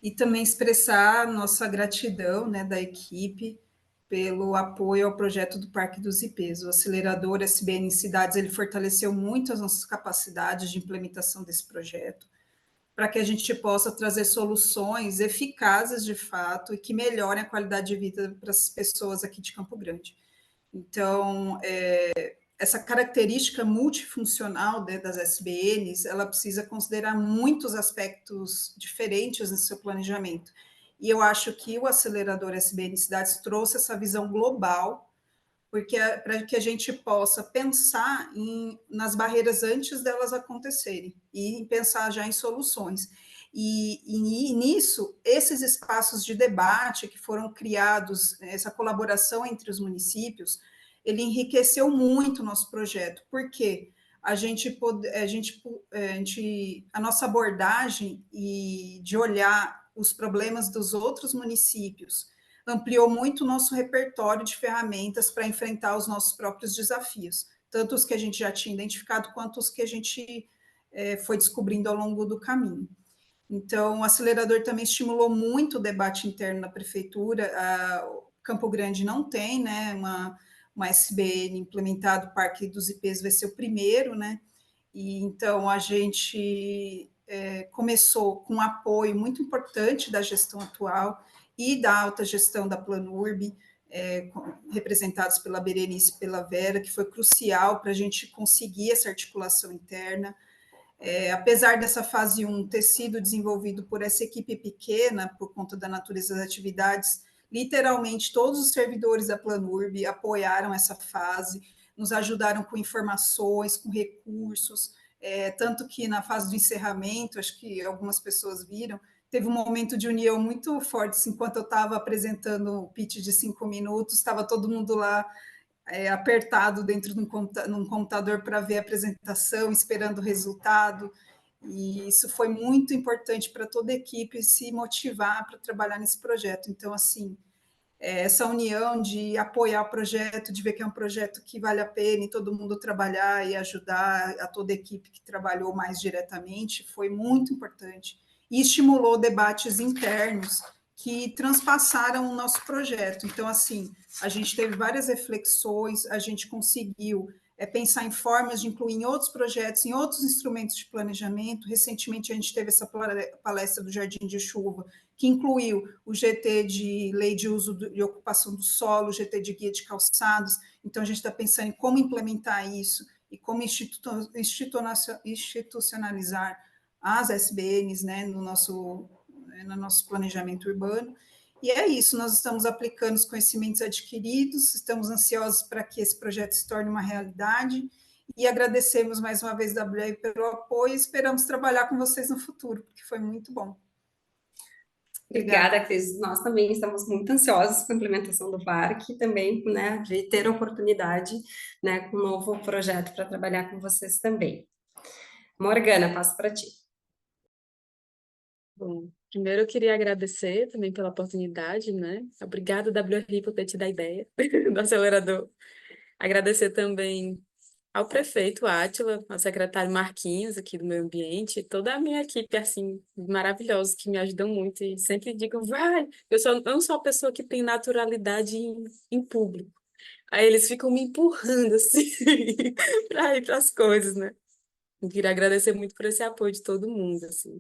e também expressar nossa gratidão, né, da equipe pelo apoio ao projeto do Parque dos IPs. O acelerador SBN em Cidades, ele fortaleceu muito as nossas capacidades de implementação desse projeto, para que a gente possa trazer soluções eficazes de fato e que melhorem a qualidade de vida para as pessoas aqui de Campo Grande. Então, essa característica multifuncional das SBNs, ela precisa considerar muitos aspectos diferentes no seu planejamento. E eu acho que o acelerador SBN Cidades trouxe essa visão global, porque para que a gente possa pensar nas barreiras antes delas acontecerem e pensar já em soluções. E nisso, esses espaços de debate que foram criados, essa colaboração entre os municípios, ele enriqueceu muito o nosso projeto, porque a nossa abordagem e de olhar os problemas dos outros municípios ampliou muito o nosso repertório de ferramentas para enfrentar os nossos próprios desafios, tanto os que a gente já tinha identificado, quanto os que a gente foi descobrindo ao longo do caminho. Então, o acelerador também estimulou muito o debate interno na prefeitura. Campo Grande não tem, né, uma SBN implementada, o Parque dos IPs vai ser o primeiro, né? E então a gente começou com um apoio muito importante da gestão atual e da alta gestão da Planurb, representados pela Berenice e pela Vera, que foi crucial para a gente conseguir essa articulação interna. Apesar dessa fase 1 ter sido desenvolvido por essa equipe pequena, por conta da natureza das atividades, literalmente todos os servidores da Planurb apoiaram essa fase, nos ajudaram com informações, com recursos, tanto que na fase do encerramento, acho que algumas pessoas viram, teve um momento de união muito forte, assim, enquanto eu estava apresentando o pitch de 5 minutos, estava todo mundo lá apertado dentro de um computador para ver a apresentação, esperando o resultado, e isso foi muito importante para toda a equipe se motivar para trabalhar nesse projeto. Então, assim, essa união de apoiar o projeto, de ver que é um projeto que vale a pena e todo mundo trabalhar e ajudar a toda a equipe que trabalhou mais diretamente, foi muito importante. E estimulou debates internos que transpassaram o nosso projeto. Então, assim, a gente teve várias reflexões, a gente conseguiu pensar em formas de incluir em outros projetos, em outros instrumentos de planejamento. Recentemente, a gente teve essa palestra do Jardim de Chuva, que incluiu o GT de Lei de Uso e Ocupação do Solo, o GT de Guia de Calçados. Então, a gente está pensando em como implementar isso e como institucionalizar as SBNs, né, no nosso planejamento urbano. E é isso, nós estamos aplicando os conhecimentos adquiridos, estamos ansiosos para que esse projeto se torne uma realidade e agradecemos mais uma vez a WR pelo apoio e esperamos trabalhar com vocês no futuro, porque foi muito bom. Obrigada, Cris. Nós também estamos muito ansiosos com a implementação do parque e também, né, de ter a oportunidade, né, com um novo projeto para trabalhar com vocês também. Morgana, passo para ti. Bom, primeiro eu queria agradecer também pela oportunidade, né? Obrigada, WRI, por ter tido a ideia do acelerador. Agradecer também ao prefeito Átila, ao secretário Marquinhos, aqui do Meio Ambiente, toda a minha equipe, assim, maravilhosa, que me ajudam muito e sempre digo, vai! Eu não sou a pessoa que tem naturalidade em público. Aí eles ficam me empurrando, assim, para ir para as coisas, né? Eu queria agradecer muito por esse apoio de todo mundo, assim.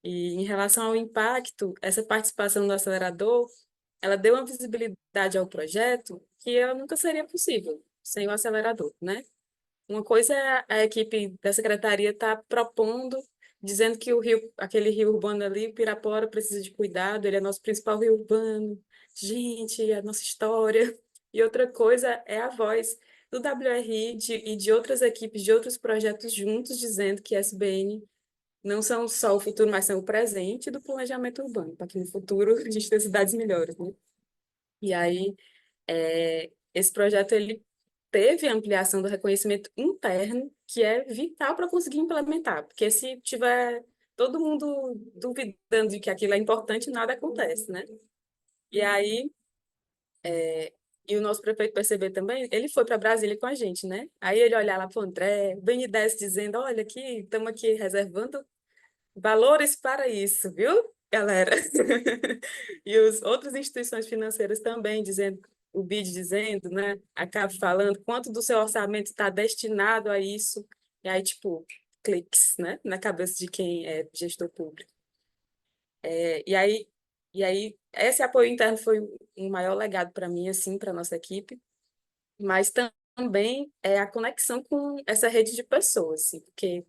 E em relação ao impacto, essa participação do acelerador, ela deu uma visibilidade ao projeto que ela nunca seria possível sem o acelerador, né? Uma coisa é a equipe da secretaria estar propondo, dizendo que aquele rio urbano ali, o Pirapora, precisa de cuidado, ele é nosso principal rio urbano, gente, é a nossa história. E outra coisa é a voz do WRI e de outras equipes, de outros projetos juntos, dizendo que a SBN não são só o futuro, mas são o presente do planejamento urbano, para que no futuro a gente tenha cidades melhores, né? E aí, esse projeto, ele teve ampliação do reconhecimento interno, que é vital para conseguir implementar, porque se tiver todo mundo duvidando de que aquilo é importante, nada acontece, né? E aí, e o nosso prefeito perceber também, ele foi para Brasília com a gente, né? Aí ele olhar lá para o André, o BNDES dizendo, olha aqui, estamos aqui reservando valores para isso, viu, galera? E as outras instituições financeiras também dizendo, o BID dizendo, né? A CAF falando quanto do seu orçamento está destinado a isso. E aí, tipo, cliques, né? Na cabeça de quem é gestor público. E aí, esse apoio interno foi um maior legado para mim, assim, para nossa equipe, mas também é a conexão com essa rede de pessoas, assim, porque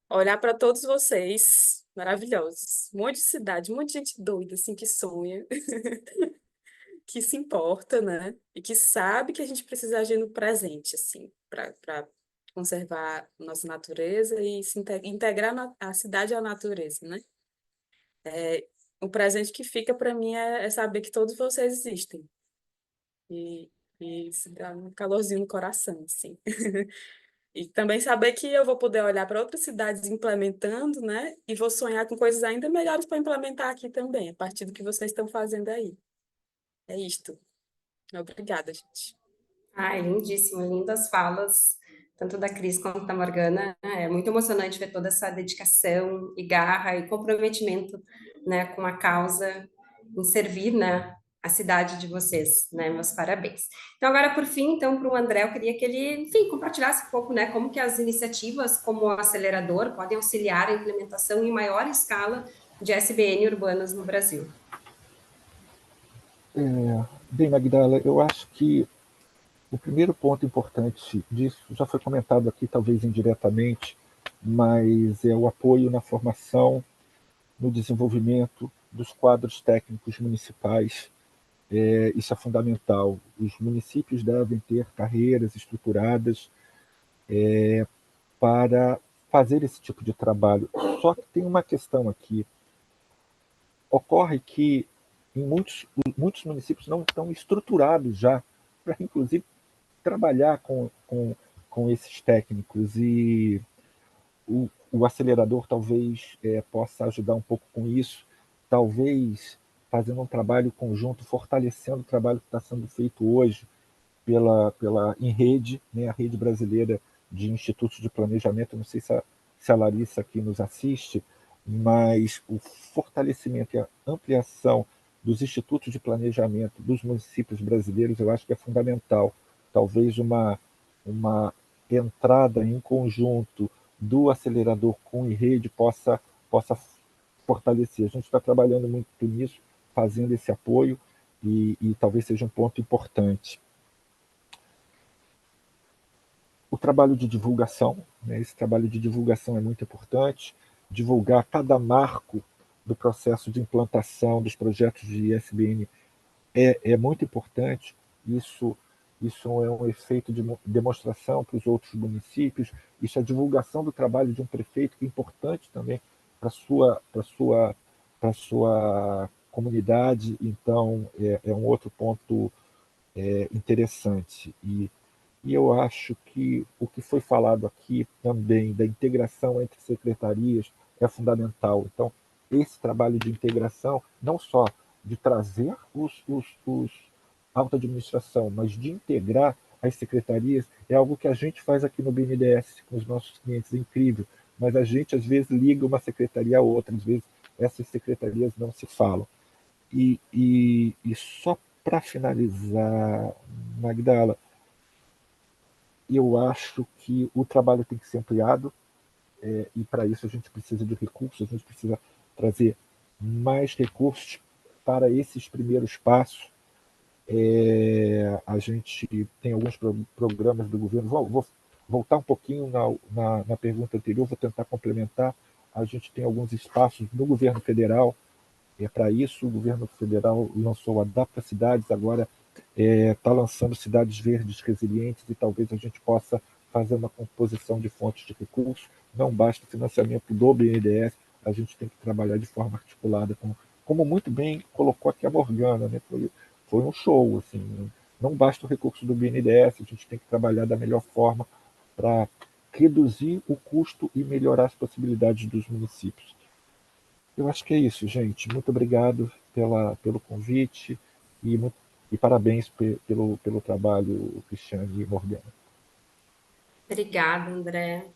olhar para todos vocês maravilhosos, um monte de cidade, um monte de gente doida, assim, que sonha, que se importa, né? E que sabe que a gente precisa agir no presente, assim, para conservar nossa natureza e se integrar a cidade à natureza, né? O presente que fica para mim é saber que todos vocês existem. E isso dá um calorzinho no coração, assim. E também saber que eu vou poder olhar para outras cidades implementando, né? E vou sonhar com coisas ainda melhores para implementar aqui também, a partir do que vocês estão fazendo aí. É isto. Obrigada, gente. Ai, lindíssimo, lindas falas, tanto da Cris quanto da Morgana. É muito emocionante ver toda essa dedicação e garra e comprometimento, né, com a causa, em servir, né, a cidade de vocês, né, meus parabéns. Então, agora, por fim, então, para o André, eu queria que ele, enfim, compartilhasse um pouco, né, como que as iniciativas como o acelerador podem auxiliar a implementação em maior escala de SBN urbanas no Brasil. Bem, Magdala, eu acho que o primeiro ponto importante disso já foi comentado aqui, talvez indiretamente, mas é o apoio na formação, no desenvolvimento dos quadros técnicos municipais. Isso é fundamental. Os municípios devem ter carreiras estruturadas para fazer esse tipo de trabalho. Só que tem uma questão aqui. Ocorre que em muitos municípios não estão estruturados já para, inclusive, trabalhar com esses técnicos, e o acelerador talvez possa ajudar um pouco com isso, talvez fazendo um trabalho conjunto, fortalecendo o trabalho que está sendo feito hoje pela INRED, né, a Rede Brasileira de Institutos de Planejamento. Não sei se a Larissa aqui nos assiste, mas o fortalecimento e a ampliação dos institutos de planejamento dos municípios brasileiros, eu acho que é fundamental. Talvez uma entrada em conjunto do acelerador com o INRED possa fortalecer. A gente está trabalhando muito nisso, fazendo esse apoio, e talvez seja um ponto importante. O trabalho de divulgação, né? Esse trabalho de divulgação é muito importante, divulgar cada marco do processo de implantação dos projetos de ISBN é muito importante. Isso é um efeito de demonstração para os outros municípios, isso é a divulgação do trabalho de um prefeito, que é importante também para a sua comunidade. Então, é um outro ponto interessante. E eu acho que o que foi falado aqui também, da integração entre secretarias, é fundamental. Então, esse trabalho de integração, não só de trazer a alta administração, mas de integrar as secretarias, é algo que a gente faz aqui no BNDES com os nossos clientes, é incrível, mas a gente às vezes liga uma secretaria a outra, às vezes essas secretarias não se falam. E só para finalizar, Magdala, eu acho que o trabalho tem que ser ampliado, e para isso a gente precisa de recursos, a gente precisa trazer mais recursos para esses primeiros passos. A gente tem alguns programas do governo, vou voltar um pouquinho na pergunta anterior, vou tentar complementar. A gente tem alguns espaços no governo federal, para isso o governo federal lançou a Adapta Cidades, agora está lançando cidades verdes resilientes, e talvez a gente possa fazer uma composição de fontes de recursos, não basta o financiamento do BNDES, a gente tem que trabalhar de forma articulada, como muito bem colocou aqui a Morgana, né? Foi um show, assim, não basta o recurso do BNDES, a gente tem que trabalhar da melhor forma para reduzir o custo e melhorar as possibilidades dos municípios. Eu acho que é isso, gente. Muito obrigado pelo convite e parabéns pelo trabalho, Cristiane e Morgana. Obrigada, André.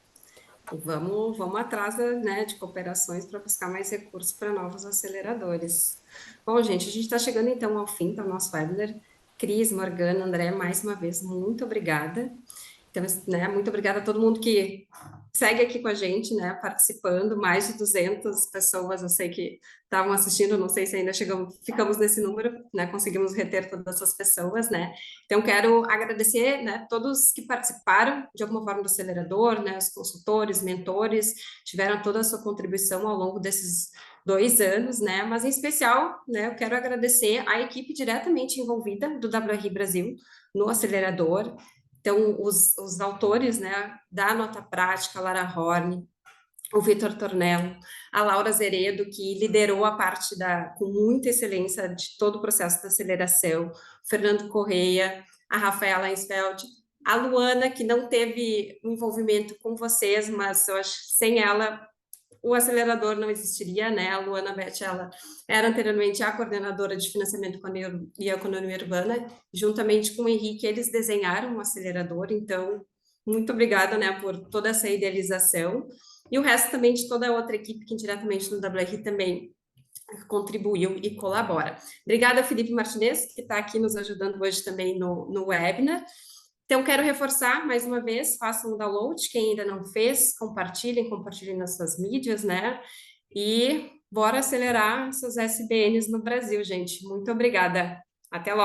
E vamos atrás, né, de cooperações para buscar mais recursos para novos aceleradores. Bom, gente, a gente está chegando então ao fim do nosso webinar. Cris, Morgana, André, mais uma vez, muito obrigada. Então, né, muito obrigada a todo mundo que segue aqui com a gente, né, participando, mais de 200 pessoas, eu sei que estavam assistindo, não sei se ainda ficamos nesse número, né, conseguimos reter todas essas pessoas, né, então quero agradecer, né, todos que participaram de alguma forma do acelerador, né, os consultores, mentores, tiveram toda a sua contribuição ao longo desses 2 anos, né, mas em especial, né, eu quero agradecer a equipe diretamente envolvida do WRI Brasil no acelerador. Então, os autores, né, da nota prática, a Lara Horn, o Vitor Tornello, a Laura Zeredo, que liderou a parte com muita excelência de todo o processo da aceleração, o Fernando Correia, a Rafaela Einsfeld, a Luana, que não teve um envolvimento com vocês, mas eu acho que sem ela o acelerador não existiria, né? A Luana Beth, ela era anteriormente a coordenadora de financiamento e economia urbana, juntamente com o Henrique, eles desenharam um acelerador, então, muito obrigada, né, por toda essa idealização, e o resto também de toda a outra equipe que indiretamente no WRI também contribuiu e colabora. Obrigada, Felipe Martinez, que está aqui nos ajudando hoje também no webinar. Então, quero reforçar mais uma vez, façam o download, quem ainda não fez, compartilhem nas suas mídias, né? E bora acelerar essas SBNs no Brasil, gente. Muito obrigada. Até logo.